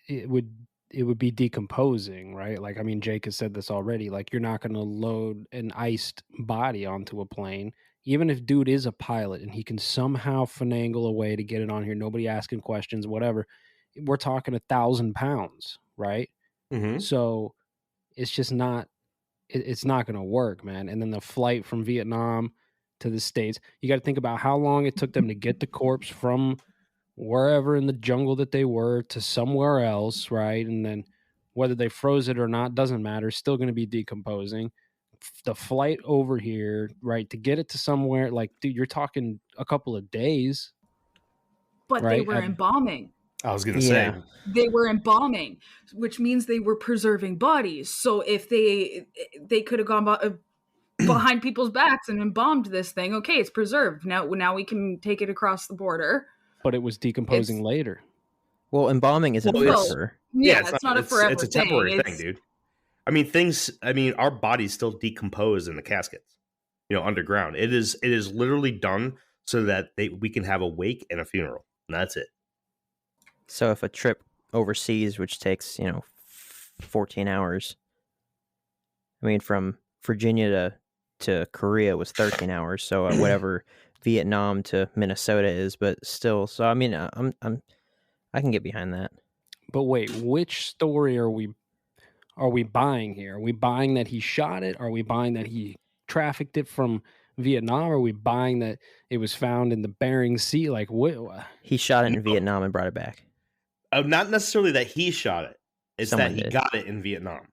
Speaker 4: it would be decomposing, right? Like, I mean, Jake has said this already. Like, you're not going to load an iced body onto a plane, even if dude is a pilot and he can somehow finagle a way to get it on here, nobody asking questions, whatever. We're talking 1,000 pounds, right?
Speaker 3: Mm-hmm.
Speaker 4: So it's just not. It's not going to work, man. And then the flight from Vietnam to the States, you got to think about how long it took them to get the corpse from wherever in the jungle that they were to somewhere else, right? And then whether they froze it or not doesn't matter. It's still going to be decomposing. The flight over here, right, to get it to somewhere, like, dude, you're talking a couple of days.
Speaker 5: But
Speaker 4: right?
Speaker 5: They were embalming.
Speaker 3: I was going to say.
Speaker 5: They were embalming, which means they were preserving bodies. So if they could have gone behind people's backs and embalmed this thing, okay, it's preserved. Now we can take it across the border.
Speaker 4: But it was decomposing later.
Speaker 2: Well, embalming isn't forever.
Speaker 5: Yeah, it's not a forever
Speaker 3: thing. It's a temporary thing, dude. I mean, our bodies still decompose in the caskets, underground. It is literally done so that we can have a wake and a funeral, and that's it.
Speaker 2: So if a trip overseas, which takes, 14 hours, I mean, from Virginia to Korea was 13 hours. So whatever Vietnam to Minnesota is, but still. So, I mean, I can get behind that.
Speaker 4: But wait, which story are we buying here? Are we buying that he shot it? Are we buying that he trafficked it from Vietnam? Are we buying that it was found in the Bering Sea? Like, what?
Speaker 2: He shot it in Vietnam and brought it back.
Speaker 3: Not necessarily that he shot it. It's that he got it in Vietnam.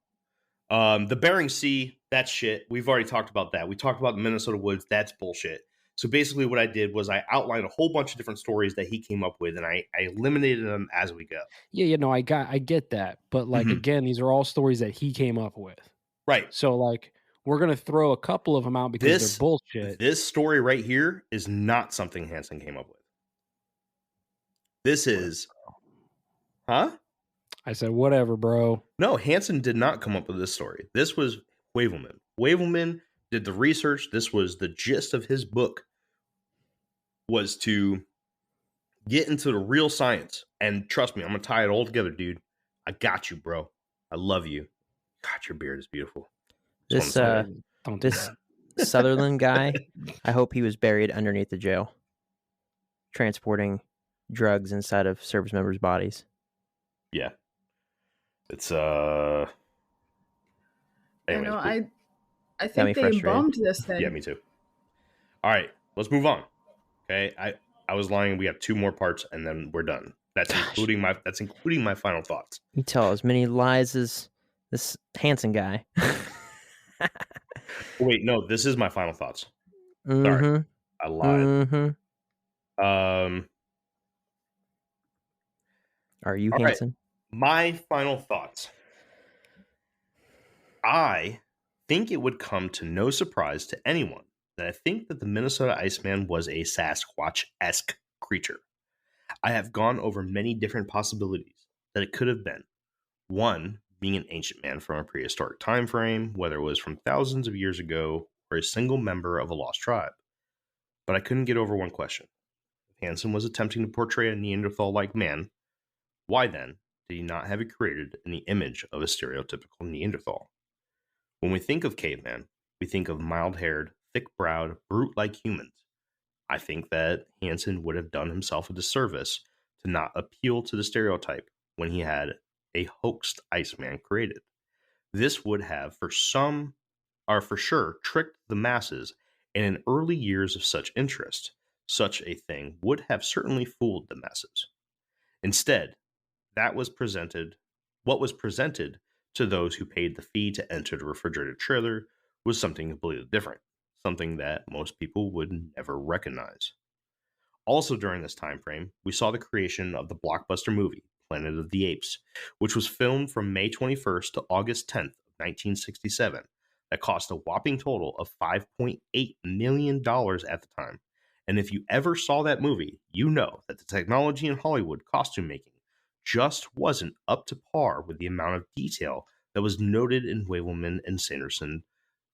Speaker 3: The Bering Sea, that's shit. We've already talked about that. We talked about the Minnesota woods. That's bullshit. So basically what I did was I outlined a whole bunch of different stories that he came up with, and I eliminated them as we go.
Speaker 4: Yeah, I get that. But like, again, these are all stories that he came up with.
Speaker 3: Right.
Speaker 4: So like, we're going to throw a couple of them out because they're bullshit.
Speaker 3: This story right here is not something Hansen came up with. This is... Huh?
Speaker 4: I said, whatever, bro.
Speaker 3: No, Hansen did not come up with this story. This was Huevelman. Huevelman did the research. This was the gist of his book, was to get into the real science. And trust me, I'm going to tie it all together, dude. I got you, bro. I love you. God, your beard is beautiful.
Speaker 2: This
Speaker 4: Don't do
Speaker 2: this
Speaker 4: that.
Speaker 2: Sutherland guy, I hope he was buried underneath the jail, transporting drugs inside of service members' bodies.
Speaker 3: Yeah. It's
Speaker 5: I
Speaker 3: anyways,
Speaker 5: know.
Speaker 3: we-
Speaker 5: I
Speaker 2: Got me
Speaker 5: think they
Speaker 2: frustrated.
Speaker 5: embalmed this thing.
Speaker 3: yeah, me too. All right, let's move on. Okay, I was lying. We have 2 more parts, and then we're done. That's including my final thoughts.
Speaker 2: You tell as many lies as this Hansen guy.
Speaker 3: Wait, no, this is my final thoughts.
Speaker 2: Mm-hmm.
Speaker 3: I lied.
Speaker 2: Mm-hmm. Are you
Speaker 3: All right.
Speaker 2: Hansen?
Speaker 3: My final thoughts. I think it would come to no surprise to anyone that I think that the Minnesota Iceman was a Sasquatch-esque creature. I have gone over many different possibilities that it could have been. One, being an ancient man from a prehistoric time frame, whether it was from thousands of years ago or a single member of a lost tribe. But I couldn't get over one question. If Hansen was attempting to portray a Neanderthal-like man, why then did he not have it created in the image of a stereotypical Neanderthal? When we think of caveman, we think of mild-haired, thick-browed, brute-like humans. I think that Hansen would have done himself a disservice to not appeal to the stereotype when he had a hoaxed Iceman created. This would have for sure tricked the masses, and in early years of such interest, such a thing would have certainly fooled the masses. Instead, what was presented to those who paid the fee to enter the refrigerated trailer was something completely different, something that most people would never recognize. Also during this time frame, we saw the creation of the blockbuster movie Planet of the Apes, which was filmed from May 21st to August 10th of 1967, that cost a whopping total of $5.8 million at the time. And if you ever saw that movie, you know that the technology in Hollywood costume making just wasn't up to par with the amount of detail that was noted in Huevelmans and Sanderson.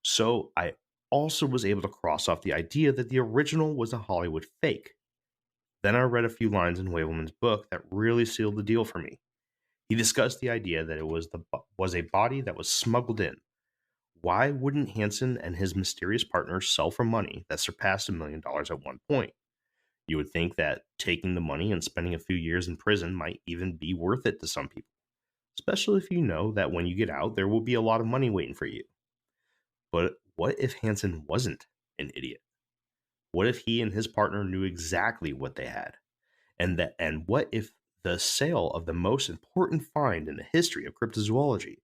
Speaker 3: So I also was able to cross off the idea that the original was a Hollywood fake. Then I read a few lines in Huevelmans' book that really sealed the deal for me. He discussed the idea that it was a body that was smuggled in. Why wouldn't Hansen and his mysterious partner sell for money that surpassed $1 million at one point? You would think that taking the money and spending a few years in prison might even be worth it to some people, especially if you know that when you get out, there will be a lot of money waiting for you. But what if Hansen wasn't an idiot? What if he and his partner knew exactly what they had? And what if the sale of the most important find in the history of cryptozoology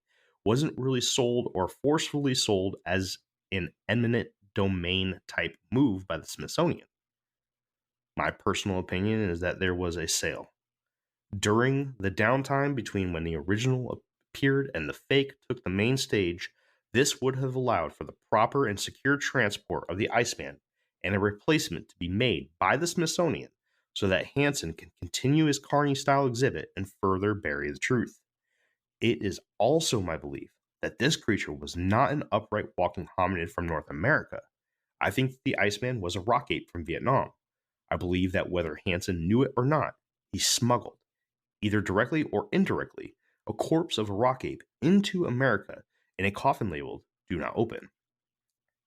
Speaker 3: wasn't really sold or forcefully sold as an eminent domain type move by the Smithsonian? My personal opinion is that there was a sale. During the downtime between when the original appeared and the fake took the main stage, this would have allowed for the proper and secure transport of the Iceman and a replacement to be made by the Smithsonian so that Hansen can continue his Carney-style exhibit and further bury the truth. It is also my belief that this creature was not an upright walking hominid from North America. I think the Iceman was a rock ape from Vietnam. I believe that whether Hansen knew it or not, he smuggled, either directly or indirectly, a corpse of a rock ape into America in a coffin labeled "Do Not Open,"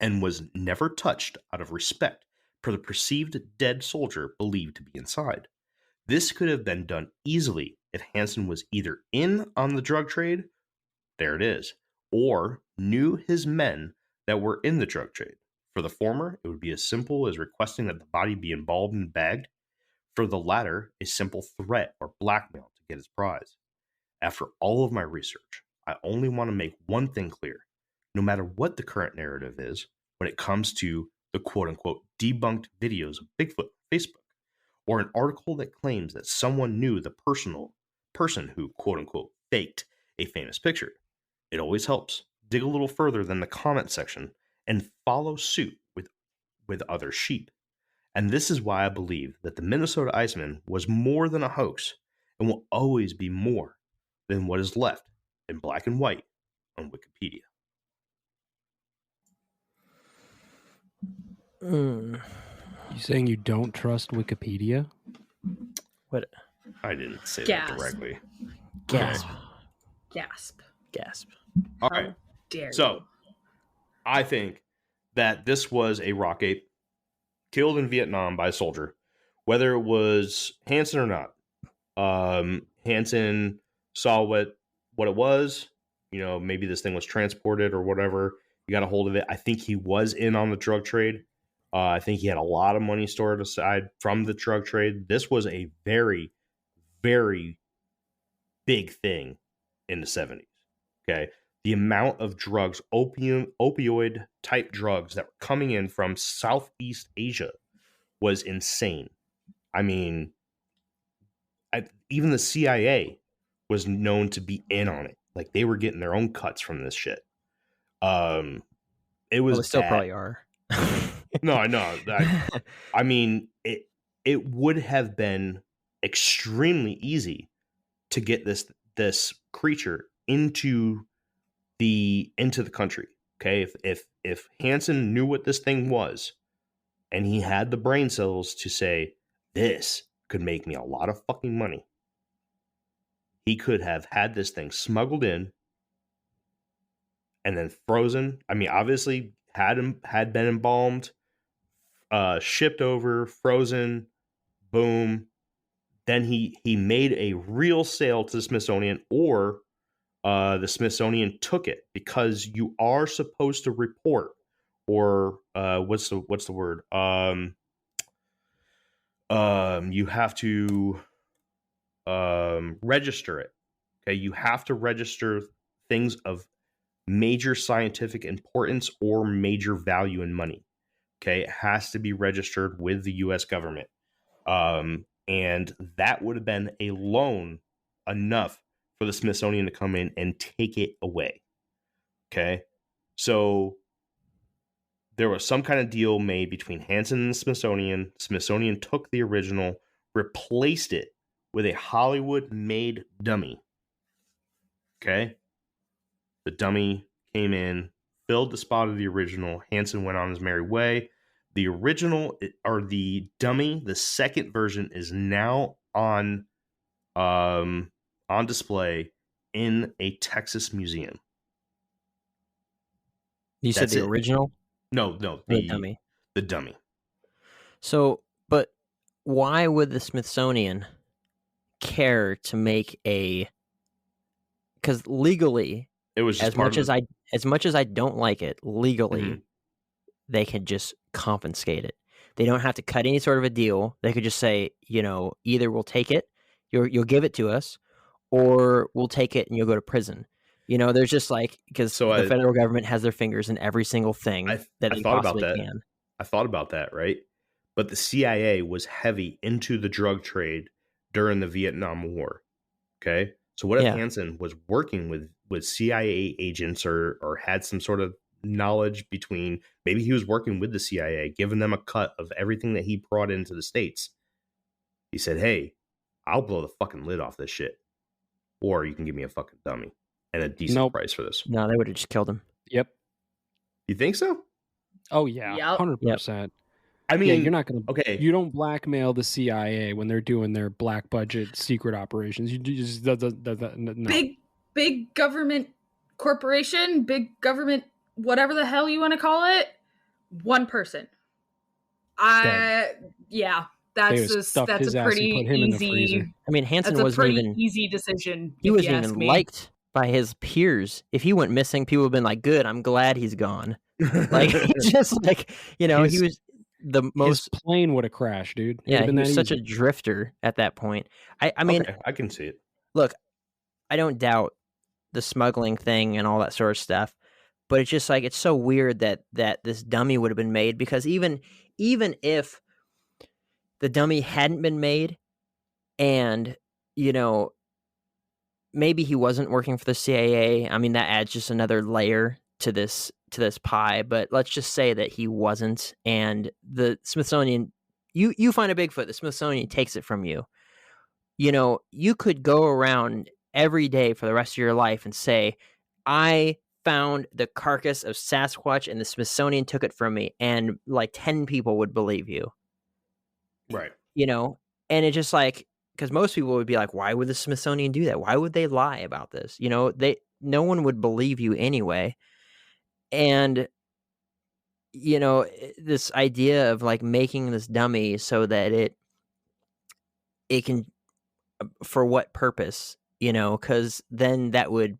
Speaker 3: and was never touched out of respect for the perceived dead soldier believed to be inside. This could have been done easily if Hansen was either in on the drug trade, there it is, or knew his men that were in the drug trade. For the former, it would be as simple as requesting that the body be embalmed and bagged. For the latter, a simple threat or blackmail to get his prize. After all of my research, I only want to make one thing clear. No matter what the current narrative is, when it comes to the quote-unquote debunked videos of Bigfoot on Facebook, or an article that claims that someone knew the person who quote-unquote faked a famous picture, it always helps dig a little further than the comment section and follow suit with other sheep. And this is why I believe that the Minnesota Iceman was more than a hoax and will always be more than what is left in black and white on Wikipedia.
Speaker 4: You saying you don't trust Wikipedia?
Speaker 2: What?
Speaker 3: I didn't say
Speaker 5: Gasp.
Speaker 3: that directly.
Speaker 2: Gasp.
Speaker 5: Gasp.
Speaker 2: Gasp.
Speaker 3: All
Speaker 5: How
Speaker 3: right.
Speaker 5: dare
Speaker 3: So
Speaker 5: you?
Speaker 3: I think that this was a rock ape killed in Vietnam by a soldier, whether it was Hansen or not. Hansen saw what it was. You know, maybe this thing was transported or whatever. You got a hold of it. I think he was in on the drug trade. I think he had a lot of money stored aside from the drug trade. This was a very, very big thing in the 70s. Okay. The amount of drugs, opioid type drugs that were coming in from Southeast Asia was insane. I mean, even the CIA was known to be in on it. Like they were getting their own cuts from this shit. It was
Speaker 2: Well, they still
Speaker 3: bad.
Speaker 2: probably are.
Speaker 3: No. I mean, it would have been extremely easy to get this creature into the country. Okay, if Hansen knew what this thing was, and he had the brain cells to say this could make me a lot of fucking money, he could have had this thing smuggled in and then frozen. I mean, obviously had been embalmed, shipped over, frozen, boom. Then he made a real sale to the Smithsonian, or the Smithsonian took it, because you are supposed to report, or what's the word? You have to register it. Okay, you have to register things of major scientific importance or major value in money. Okay, it has to be registered with the U.S. government, and that would have been a loan enough for the Smithsonian to come in and take it away. Okay, so there was some kind of deal made between Hansen and the Smithsonian. Smithsonian took the original, replaced it with a Hollywood-made dummy. Okay, the dummy came in, filled the spot of the original. Hansen went on his merry way. The original, or the dummy, the second version, is now on display in a Texas museum.
Speaker 2: You said
Speaker 3: That's
Speaker 2: the
Speaker 3: it.
Speaker 2: original?
Speaker 3: No,
Speaker 2: The dummy.
Speaker 3: The dummy.
Speaker 2: So, but why would the Smithsonian care to make a? Because legally,
Speaker 3: It was just
Speaker 2: as much as I don't like it, legally,
Speaker 3: Mhm.
Speaker 2: they can just confiscate it. They don't have to cut any sort of a deal. They could just say, either we'll take it, you'll give it to us, or we'll take it and you'll go to prison. There's just because the federal government has their fingers in every single thing that they possibly can.
Speaker 3: I thought about that, right? But the CIA was heavy into the drug trade during the Vietnam War. Okay, so what if Hansen was working with CIA agents, or had some sort of knowledge between? Maybe he was working with the CIA, giving them a cut of everything that he brought into the States. He said, "Hey, I'll blow the fucking lid off this shit, or you can give me a fucking dummy and a decent price for this."
Speaker 2: No, they would have just killed him.
Speaker 4: Yep.
Speaker 3: You think so?
Speaker 4: Oh yeah, 100%.
Speaker 3: I mean,
Speaker 4: you're not gonna.
Speaker 3: Okay,
Speaker 4: you don't blackmail the CIA when they're doing their black budget secret operations. You just no.
Speaker 5: Big government corporation, big government, whatever the hell you want to call it. One person. That's a pretty easy.
Speaker 2: I mean, Hansen wasn't even
Speaker 5: easy decision.
Speaker 2: He wasn't even liked by his peers. If he went missing, people would have been like, "Good, I'm glad he's gone." Just he was the most.
Speaker 4: His plane would have crashed, dude.
Speaker 2: Yeah, he was such a drifter at that point. I mean,
Speaker 3: I can see it.
Speaker 2: Look, I don't doubt the smuggling thing and all that sort of stuff, but it's just it's so weird that this dummy would have been made, because even if the dummy hadn't been made, and maybe he wasn't working for the CIA. I mean, that adds just another layer to this pie. But let's just say that he wasn't, and the Smithsonian, you find a Bigfoot, the Smithsonian takes it from you. You could go around every day for the rest of your life and say, "I found the carcass of Sasquatch and the Smithsonian took it from me," and 10 people would believe you.
Speaker 3: Right.
Speaker 2: And it's just because most people would be like, why would the Smithsonian do that? Why would they lie about this? no one would believe you anyway. And this idea of like making this dummy so that it can, for what purpose, because then that would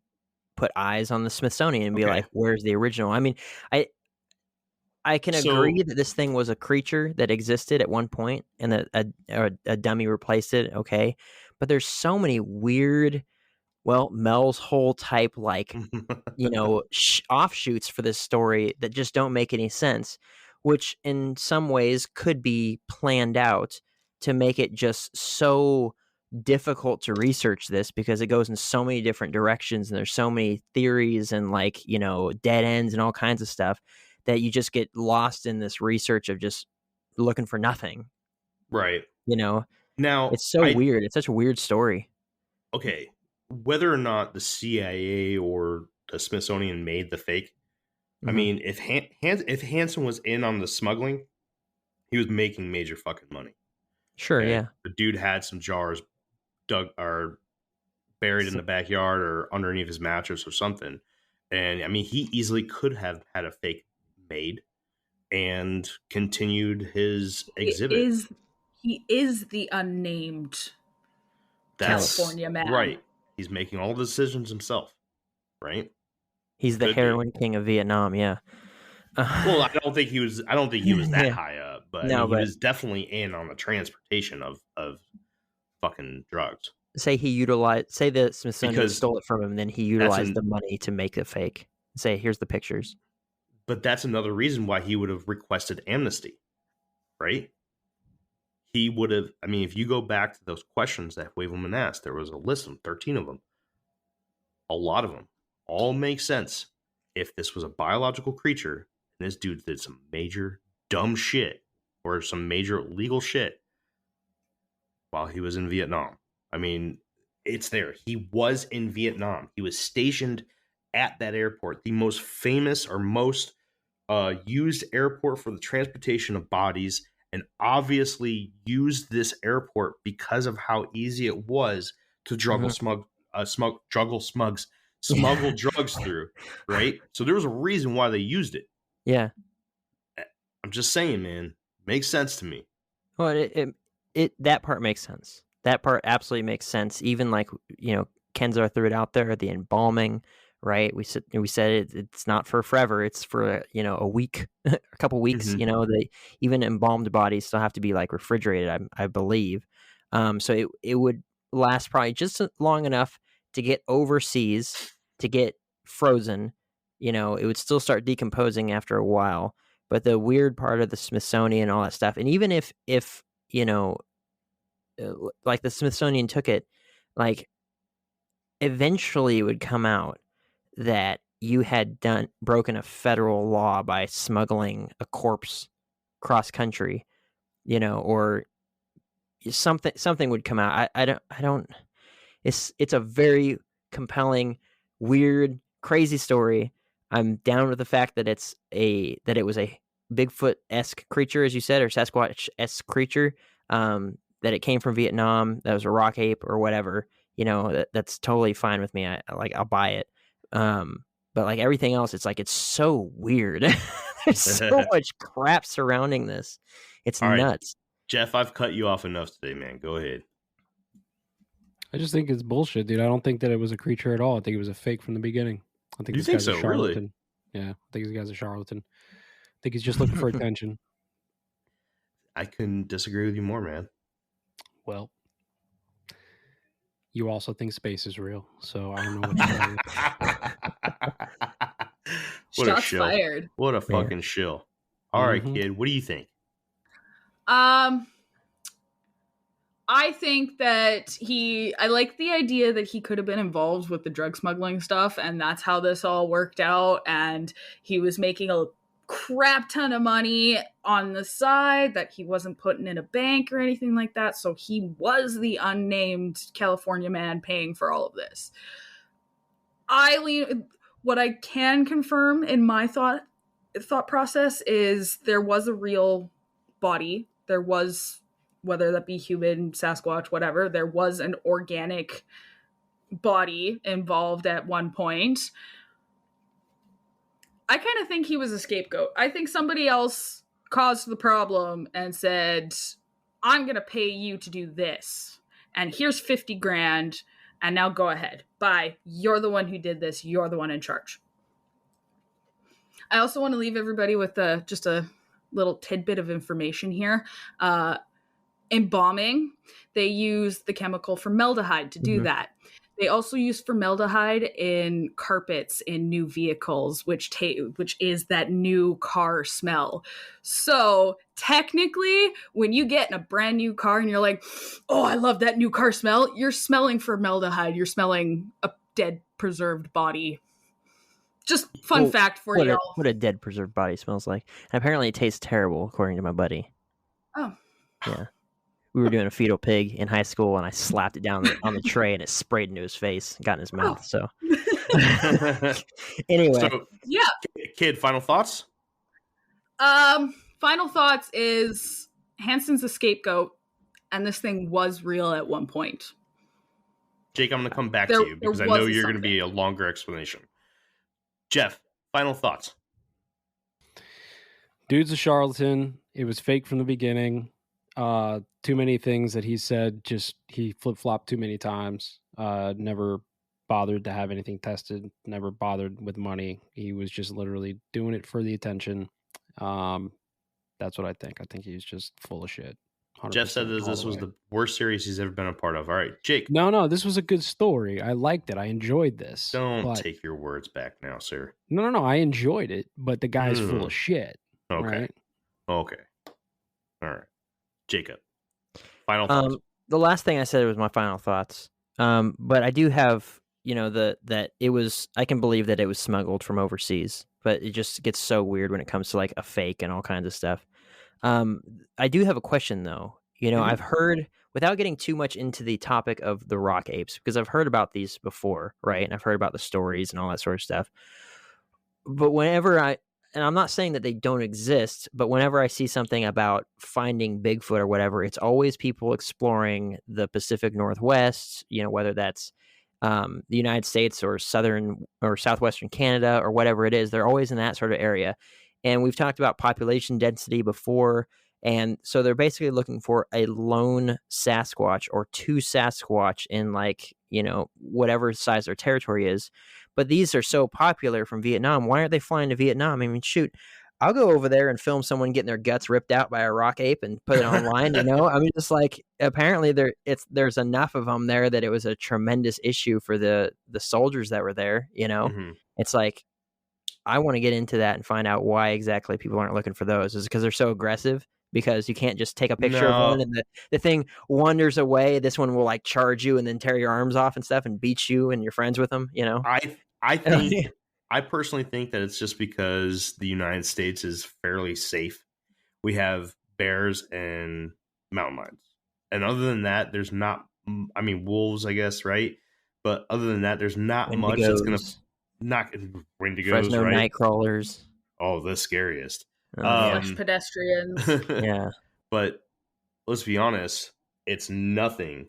Speaker 2: put eyes on the Smithsonian and be
Speaker 3: Okay.
Speaker 2: like, where's the original? I mean, I can
Speaker 3: So-
Speaker 2: agree that this thing was a creature that existed at one point and that a dummy replaced it. Okay. But there's so many weird, Mel's whole type, like, offshoots for this story that just don't make any sense, which in some ways could be planned out to make it just so difficult to research this, because it goes in so many different directions and there's so many theories and like, dead ends and all kinds of stuff that you just get lost in this research of just looking for nothing.
Speaker 3: Right.
Speaker 2: Now
Speaker 3: It's
Speaker 2: so weird. It's such a weird story.
Speaker 3: Okay. Whether or not the CIA or the Smithsonian made the fake, I mean, if Hansen was in on the smuggling, he was making major fucking money.
Speaker 2: Sure,
Speaker 3: Okay?
Speaker 2: yeah.
Speaker 3: The dude had some jars dug or buried in the backyard or underneath his mattress or something. And I mean, he easily could have had a fake made and continued his exhibit.
Speaker 5: He is the unnamed California man.
Speaker 3: Right. He's making all the decisions himself. Right.
Speaker 2: He's the heroin king of Vietnam, yeah.
Speaker 3: Well, I don't think he was that
Speaker 2: Yeah.
Speaker 3: high up, but,
Speaker 2: No,
Speaker 3: he was definitely in on the transportation of fucking drugs.
Speaker 2: Say the Smithsonian stole it from him, and then he utilized the money to make a fake. Say, here's the pictures.
Speaker 3: But that's another reason why he would have requested amnesty, right? He would have, I mean, if you go back to those questions that Huevelman asked, there was a list of 13 of them. A lot of them all make sense if this was a biological creature and this dude did some major dumb shit or some major illegal shit while he was in Vietnam. I mean, it's there. He was in Vietnam. He was stationed at that airport, the most famous or most used airport for the transportation of bodies, and obviously used this airport because of how easy it was to smuggle drugs through, right? So there was a reason why they used it.
Speaker 2: Yeah.
Speaker 3: I'm just saying, man, makes sense to me.
Speaker 2: Well, it that part makes sense. That part absolutely makes sense. Even like, Kenzar threw it out there, the embalming, right? We said it's not for forever. It's for, a week, a couple weeks, they even embalmed bodies still have to be like refrigerated, I believe. So it would last probably just long enough to get overseas, to get frozen. It would still start decomposing after a while. But the weird part of the Smithsonian and all that stuff, and even if like the Smithsonian took it, like eventually it would come out that you had broken a federal law by smuggling a corpse cross country, or something would come out. I don't. It's a very compelling, weird, crazy story. I'm down with the fact that it was a Bigfoot-esque creature, as you said, or Sasquatch-esque creature. That it came from Vietnam. That was a rock ape or whatever. That's totally fine with me. I'll buy it. But like everything else, it's like it's so weird. There's so much crap surrounding this. It's
Speaker 3: all
Speaker 2: nuts.
Speaker 3: Right. Jeff, I've cut you off enough today, man. Go ahead.
Speaker 4: I just think it's bullshit, dude. I don't think that it was a creature at all. I think it was a fake from the beginning. I think
Speaker 3: you
Speaker 4: this
Speaker 3: think
Speaker 4: guy's
Speaker 3: so,
Speaker 4: a charlatan.
Speaker 3: Really?
Speaker 4: Yeah, I think this guy's a charlatan. I think he's just looking for attention.
Speaker 3: I couldn't disagree with you more, man.
Speaker 4: Well, you also think space is real, so I don't know what to tell you.
Speaker 3: What
Speaker 5: Shots
Speaker 3: a shill.
Speaker 5: fired.
Speaker 3: What a fucking shill. All right, kid. What do you think?
Speaker 5: I think that I like the idea that he could have been involved with the drug smuggling stuff, and that's how this all worked out. And he was making a crap ton of money on the side that he wasn't putting in a bank or anything like that. So he was the unnamed California man paying for all of this. What I can confirm in my thought process is there was a real body. There was, whether that be human, Sasquatch, whatever, there was an organic body involved at one point. I kind of think he was a scapegoat. I think somebody else caused the problem and said, I'm going to pay you to do this. And here's 50 grand. And now go ahead. Bye. You're the one who did this. You're the one in charge. I also want to leave everybody with just a little tidbit of information here. Embalming, they use the chemical formaldehyde to do that. They also use formaldehyde in carpets in new vehicles, which is that new car smell. So technically, when you get in a brand new car and you're like, oh, I love that new car smell, you're smelling formaldehyde. You're smelling a dead, preserved body. Just fun fact for you all.
Speaker 2: What a dead, preserved body smells like. And apparently it tastes terrible, according to my buddy.
Speaker 5: Oh.
Speaker 2: Yeah. We were doing a fetal pig in high school, and I slapped it down on the tray, and it sprayed into his face, got in his mouth. So, anyway,
Speaker 3: So,
Speaker 5: Yeah.
Speaker 3: kid, final thoughts?
Speaker 5: Final thoughts is Hansen's a scapegoat, and this thing was real at one point.
Speaker 3: Jake, I'm going to come back
Speaker 5: There-
Speaker 3: to you because I
Speaker 5: there
Speaker 3: know
Speaker 5: was
Speaker 3: you're going to
Speaker 5: something.
Speaker 3: be a longer explanation. Jeff, final thoughts.
Speaker 4: Dude's a charlatan. It was fake from the beginning. Too many things that he said, just he flip-flopped too many times. Never bothered to have anything tested, never bothered with money. He was just literally doing it for the attention. That's what I think. I think he's just full of shit.
Speaker 3: Jeff said
Speaker 4: 100%
Speaker 3: that this
Speaker 4: all
Speaker 3: was
Speaker 4: way.
Speaker 3: the worst series he's ever been a part of. All right, Jake,
Speaker 4: No, this was a good story. I liked it. I enjoyed this.
Speaker 3: don't
Speaker 4: but-
Speaker 3: take your words back now, sir.
Speaker 4: No. I enjoyed it, but the guy's full of shit.
Speaker 3: Okay.
Speaker 4: Right?
Speaker 3: Okay. All right. Jacob, final thoughts.
Speaker 2: the last thing I said was my final thoughts. But I do have, that it was, I can believe that it was smuggled from overseas, but it just gets so weird when it comes to like a fake and all kinds of stuff. I do have a question though. I've heard, without getting too much into the topic of the rock apes, because I've heard about these before, right? And I've heard about the stories and all that sort of stuff. But and I'm not saying that they don't exist, but whenever I see something about finding Bigfoot or whatever, it's always people exploring the Pacific Northwest, whether that's the United States or southern or southwestern Canada or whatever it is. They're always in that sort of area. And we've talked about population density before. And so they're basically looking for a lone Sasquatch or two Sasquatch in whatever size their territory is. But these are so popular from Vietnam. Why aren't they flying to Vietnam? I mean, shoot, I'll go over there and film someone getting their guts ripped out by a rock ape and put it online. I mean, just like apparently there's enough of them there that it was a tremendous issue for the soldiers that were there.
Speaker 3: Mhm.
Speaker 2: It's like, I want to get into that and find out why exactly people aren't looking for those. Is it because they're so aggressive? Because you can't just take a picture of one and the thing wanders away. This one will like charge you and then tear your arms off and stuff and beat you and you're friends with them,
Speaker 3: I personally think that it's just because the United States is fairly safe. We have bears and mountain lions. And other than that, there's not, I mean, wolves, I guess, right? But other than that, there's not much that's going to knock Wendigos,
Speaker 2: Fresno
Speaker 3: right?
Speaker 2: night crawlers.
Speaker 3: Oh, the scariest.
Speaker 5: Flesh pedestrians.
Speaker 2: Yeah.
Speaker 3: But let's be honest, it's nothing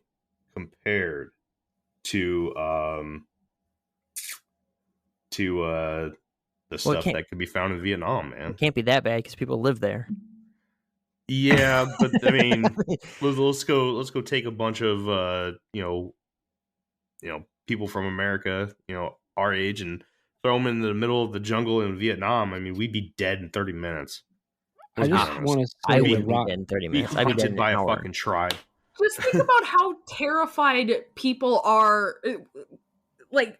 Speaker 3: compared to the stuff that could be found in Vietnam, man.
Speaker 2: It can't be that bad because people live there.
Speaker 3: Yeah, but I mean, let's go take a bunch of people from America, our age, and throw them in the middle of the jungle in Vietnam. I mean, we'd be dead in 30 minutes.
Speaker 4: I just want to say
Speaker 2: I
Speaker 4: the
Speaker 2: wouldn't be
Speaker 4: rock.
Speaker 2: dead in 30
Speaker 3: Be
Speaker 2: minutes. I'd be dead
Speaker 3: hunted
Speaker 2: in
Speaker 3: by
Speaker 2: an
Speaker 3: a
Speaker 2: hour.
Speaker 3: fucking tribe.
Speaker 5: Just think about how terrified people are. Like,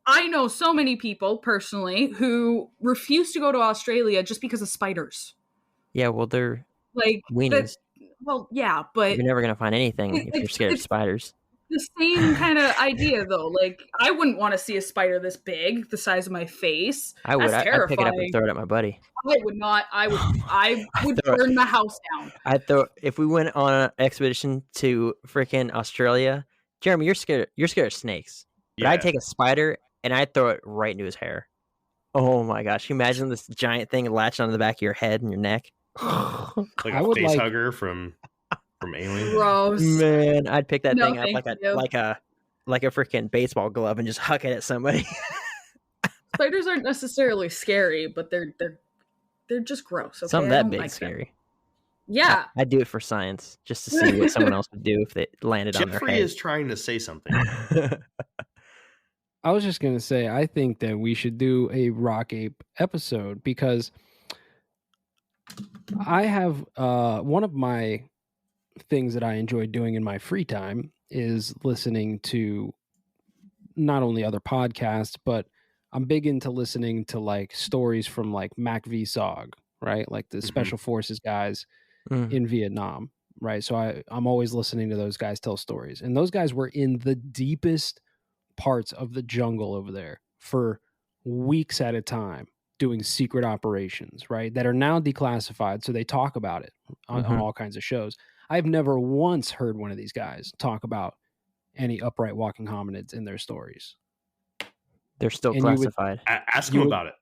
Speaker 5: I know so many people personally who refuse to go to Australia just because of spiders.
Speaker 2: Yeah, well, they're
Speaker 5: Like,
Speaker 2: weenies.
Speaker 5: well, yeah, but
Speaker 2: You're never going to find anything if you're scared of
Speaker 5: it's
Speaker 2: spiders.
Speaker 5: the same kind of idea, though. Like, I wouldn't want to see a spider this big, the size of my face.
Speaker 2: I would.
Speaker 5: That's
Speaker 2: I'd pick it up
Speaker 5: terrifying.
Speaker 2: and throw it at my buddy.
Speaker 5: I would not. I would
Speaker 2: throw it.
Speaker 5: burn the house down.
Speaker 2: If we went on an expedition to freaking Australia, Jeremy, you're scared of snakes. But I'd take a spider and I'd throw it right into his hair. Oh my gosh. Can you imagine this giant thing latching on the back of your head and your neck?
Speaker 3: Like
Speaker 4: I
Speaker 3: a
Speaker 4: would
Speaker 3: face
Speaker 4: like-
Speaker 3: hugger from Alien.
Speaker 5: Gross.
Speaker 2: Man, I'd pick that
Speaker 5: No,
Speaker 2: thing up
Speaker 5: thank
Speaker 2: like
Speaker 5: you.
Speaker 2: a like a freaking baseball glove and just huck it at somebody.
Speaker 5: Spiders aren't necessarily scary, but they're just gross. Okay?
Speaker 2: Something
Speaker 5: I
Speaker 2: that
Speaker 5: don't
Speaker 2: big
Speaker 5: like them.
Speaker 2: scary.
Speaker 5: Yeah.
Speaker 2: I'd do it for science, just to see what someone else would do if it landed on their
Speaker 3: Jeffrey
Speaker 2: head.
Speaker 3: is trying to say something.
Speaker 4: I was just going to say, I think that we should do a rock ape episode because I have one of my things that I enjoy doing in my free time is listening to not only other podcasts, but I'm big into listening to like stories from like Mac V Sog, right? Like the special forces guys in Vietnam, right? So I'm always listening to those guys tell stories. And those guys were in the deepest parts of the jungle over there for weeks at a time doing secret operations, right? That are now declassified. So they talk about it on all kinds of shows. I've never once heard one of these guys talk about any upright walking hominids in their stories.
Speaker 2: They're still classified.
Speaker 3: Ask them about it.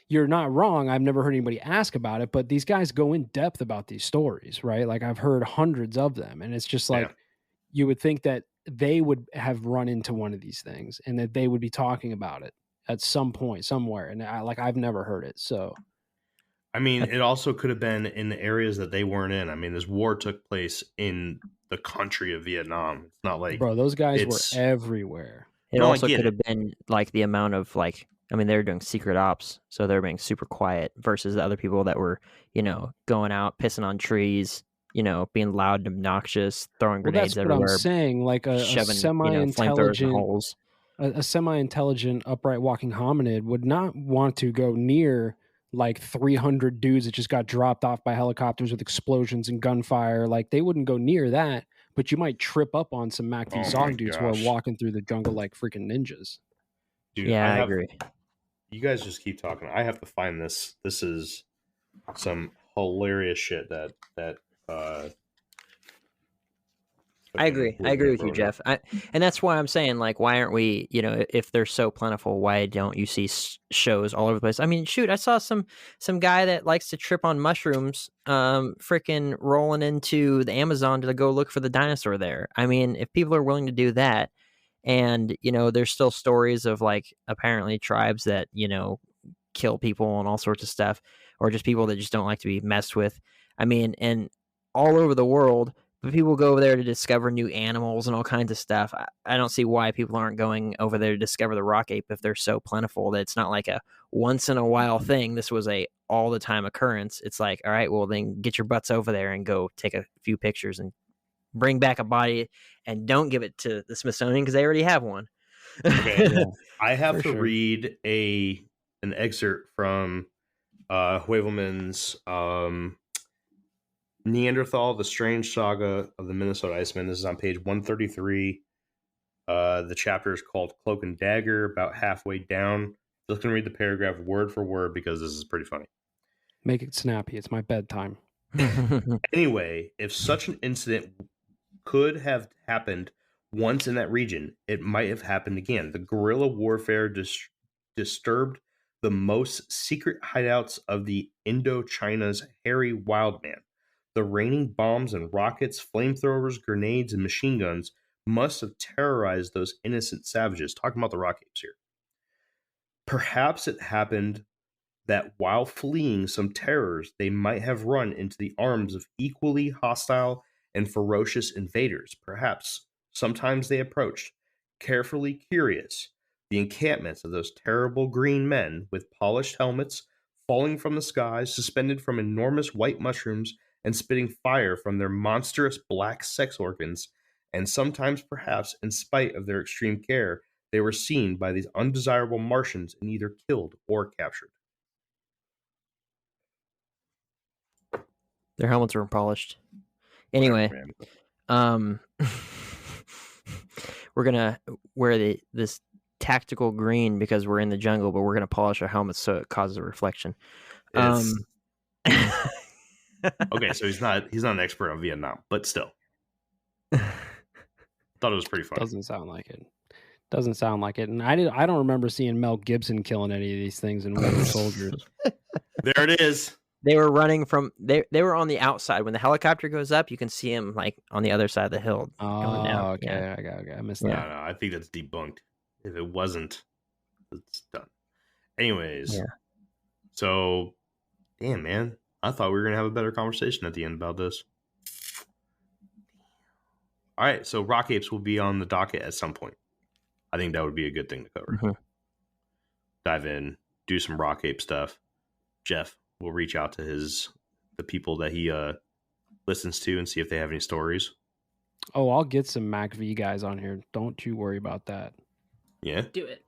Speaker 4: You're not wrong. I've never heard anybody ask about it, but these guys go in depth about these stories, right? Like I've heard hundreds of them, and it's just like you would think that they would have run into one of these things and that they would be talking about it at some point somewhere. And I've never heard it. So,
Speaker 3: I mean, it also could have been in the areas that they weren't in. I mean, this war took place in the country of Vietnam. It's not like,
Speaker 4: bro, those guys were everywhere.
Speaker 2: It also could have been like the amount of like, I mean, they were doing secret ops, so they're being super quiet versus the other people that were, going out, pissing on trees, being loud and obnoxious, throwing grenades everywhere.
Speaker 4: That's what I'm saying. Like a semi-intelligent, a semi-intelligent upright walking hominid would not want to go near like 300 dudes that just got dropped off by helicopters with explosions and gunfire. Like they wouldn't go near that, but you might trip up on some Mac V Sog dudes who are walking through the jungle like freaking ninjas.
Speaker 3: Dude,
Speaker 2: I agree.
Speaker 3: You guys just keep talking. I have to find this. This is some hilarious shit that
Speaker 2: I agree. I agree with you, Jeff. And that's why I'm saying, like, why aren't we, if they're so plentiful, why don't you see shows all over the place? I mean, shoot, I saw some guy that likes to trip on mushrooms, freaking rolling into the Amazon to go look for the dinosaur there. I mean, if people are willing to do that, and, there's still stories of, like, apparently tribes that, kill people and all sorts of stuff, or just people that just don't like to be messed with. I mean, and all over the world, but people go over there to discover new animals and all kinds of stuff. I don't see why people aren't going over there to discover the rock ape if they're so plentiful that it's not like a once in a while thing. This was a all the time occurrence. It's like, all right, well then get your butts over there and go take a few pictures and bring back a body, and don't give it to the Smithsonian because they already have one.
Speaker 3: Okay, I have to read an excerpt from Huevelmans' Neanderthal, the Strange Saga of the Minnesota Iceman. This is on page 133. The chapter is called Cloak and Dagger, about halfway down. Just going to read the paragraph word for word because this is pretty funny.
Speaker 4: Make it snappy. It's my bedtime.
Speaker 3: Anyway, if such an incident could have happened once in that region, it might have happened again. The guerrilla warfare disturbed the most secret hideouts of the Indochina's hairy wild man. The raining bombs and rockets, flamethrowers, grenades, and machine guns must have terrorized those innocent savages. Talking about the rock apes here. Perhaps it happened that while fleeing some terrors, they might have run into the arms of equally hostile and ferocious invaders. Perhaps sometimes they approached, carefully curious, the encampments of those terrible green men with polished helmets, falling from the skies, suspended from enormous white mushrooms, and spitting fire from their monstrous black sex organs. And sometimes, perhaps, in spite of their extreme care, they were seen by these undesirable Martians and either killed or captured.
Speaker 2: Their helmets were polished. Anyway, we're gonna wear this tactical green because we're in the jungle, but we're gonna polish our helmets so it causes a reflection.
Speaker 3: Okay, so he's not an expert on Vietnam, but still, thought it was pretty funny.
Speaker 4: Doesn't sound like it. And I don't remember seeing Mel Gibson killing any of these things in Winter Soldiers.
Speaker 3: There it is.
Speaker 2: They were running from they were on the outside. When the helicopter goes up, you can see them like on the other side of the hill going down.
Speaker 4: Okay.
Speaker 2: Yeah.
Speaker 4: Okay. I missed
Speaker 3: No,
Speaker 4: that.
Speaker 3: I think that's debunked. If it wasn't, it's done. Anyways,
Speaker 2: Yeah.
Speaker 3: so damn, man, I thought we were gonna have a better conversation at the end about this. All right, so rock apes will be on the docket at some point. I think that would be a good thing to cover.
Speaker 2: Mhm.
Speaker 3: Dive in, do some rock ape stuff. Jeff will reach out to the people that he listens to and see if they have any stories.
Speaker 4: Oh, I'll get some MacV guys on here. Don't you worry about that.
Speaker 3: Yeah,
Speaker 5: Do it.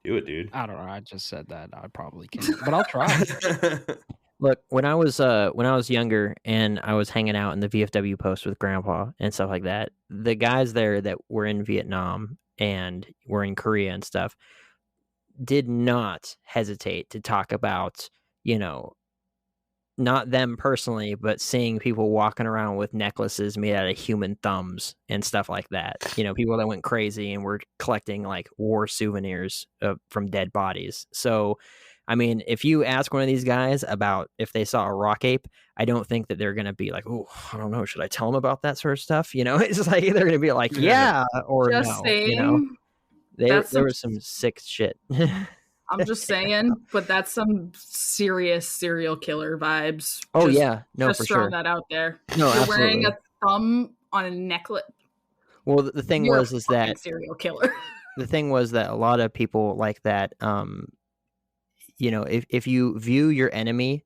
Speaker 3: do it, dude.
Speaker 4: I don't know. I just said that. I probably can't, but I'll try.
Speaker 2: Look, when I was younger and I was hanging out in the VFW post with Grandpa and stuff like that, the guys there that were in Vietnam and were in Korea and stuff did not hesitate to talk about, not them personally, but seeing people walking around with necklaces made out of human thumbs and stuff like that. People that went crazy and were collecting like war souvenirs from dead bodies. So, I mean, if you ask one of these guys about if they saw a rock ape, I don't think that they're going to be like, oh, I don't know, should I tell them about that sort of stuff? It's just like they're going to be like, yeah, or
Speaker 5: Just
Speaker 2: no.
Speaker 5: saying.
Speaker 2: There was some sick shit.
Speaker 5: I'm just saying, but that's some serious serial killer vibes.
Speaker 2: Oh,
Speaker 5: Just-
Speaker 2: yeah. No,
Speaker 5: just
Speaker 2: for
Speaker 5: throwing
Speaker 2: sure.
Speaker 5: that out there.
Speaker 2: No,
Speaker 5: You're wearing
Speaker 2: absolutely.
Speaker 5: a thumb on a necklace.
Speaker 2: Well, the thing
Speaker 5: You're a
Speaker 2: is
Speaker 5: fucking
Speaker 2: that
Speaker 5: serial killer.
Speaker 2: the thing was that a lot of people like that, if you view your enemy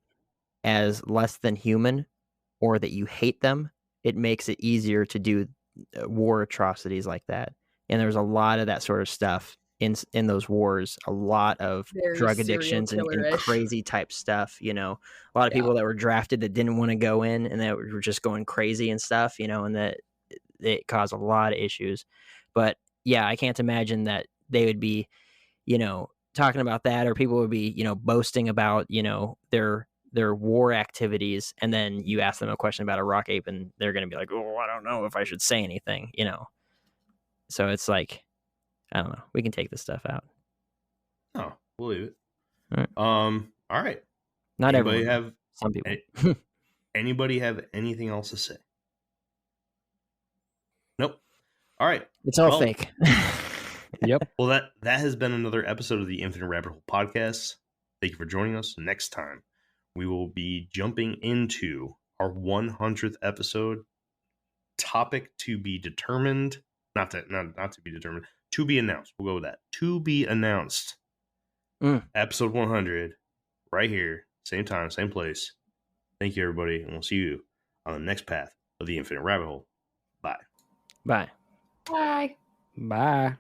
Speaker 2: as less than human or that you hate them, it makes it easier to do war atrocities like that. And there's a lot of that sort of stuff in those wars, a lot of
Speaker 5: Very
Speaker 2: drug
Speaker 5: serial
Speaker 2: addictions and
Speaker 5: killer-ish.
Speaker 2: crazy type stuff. A lot of people that were drafted that didn't want to go in and that were just going crazy and stuff, and that it caused a lot of issues. But yeah, I can't imagine that they would be, talking about that, or people would be, boasting about, their war activities, and then you ask them a question about a rock ape and they're going to be like, oh, I don't know if I should say anything, So it's like, I don't know. We can take this stuff out.
Speaker 3: Oh, we'll leave it.
Speaker 2: All right.
Speaker 3: All right.
Speaker 2: Not
Speaker 3: Anybody
Speaker 2: everyone.
Speaker 3: have
Speaker 2: Some people.
Speaker 3: anybody have anything else to say? Nope. All right.
Speaker 2: It's all
Speaker 3: Well,
Speaker 2: fake.
Speaker 4: Yep.
Speaker 3: Well, that has been another episode of the Infinite Rabbit Hole podcast. Thank you for joining us. Next time, we will be jumping into our 100th episode. Topic to be determined. Not to be determined. To be announced. We'll go with that. To be announced. Episode 100. Right here. Same time, same place. Thank you, everybody. And we'll see you on the next path of the Infinite Rabbit Hole. Bye.
Speaker 2: Bye.
Speaker 5: Bye.
Speaker 4: Bye.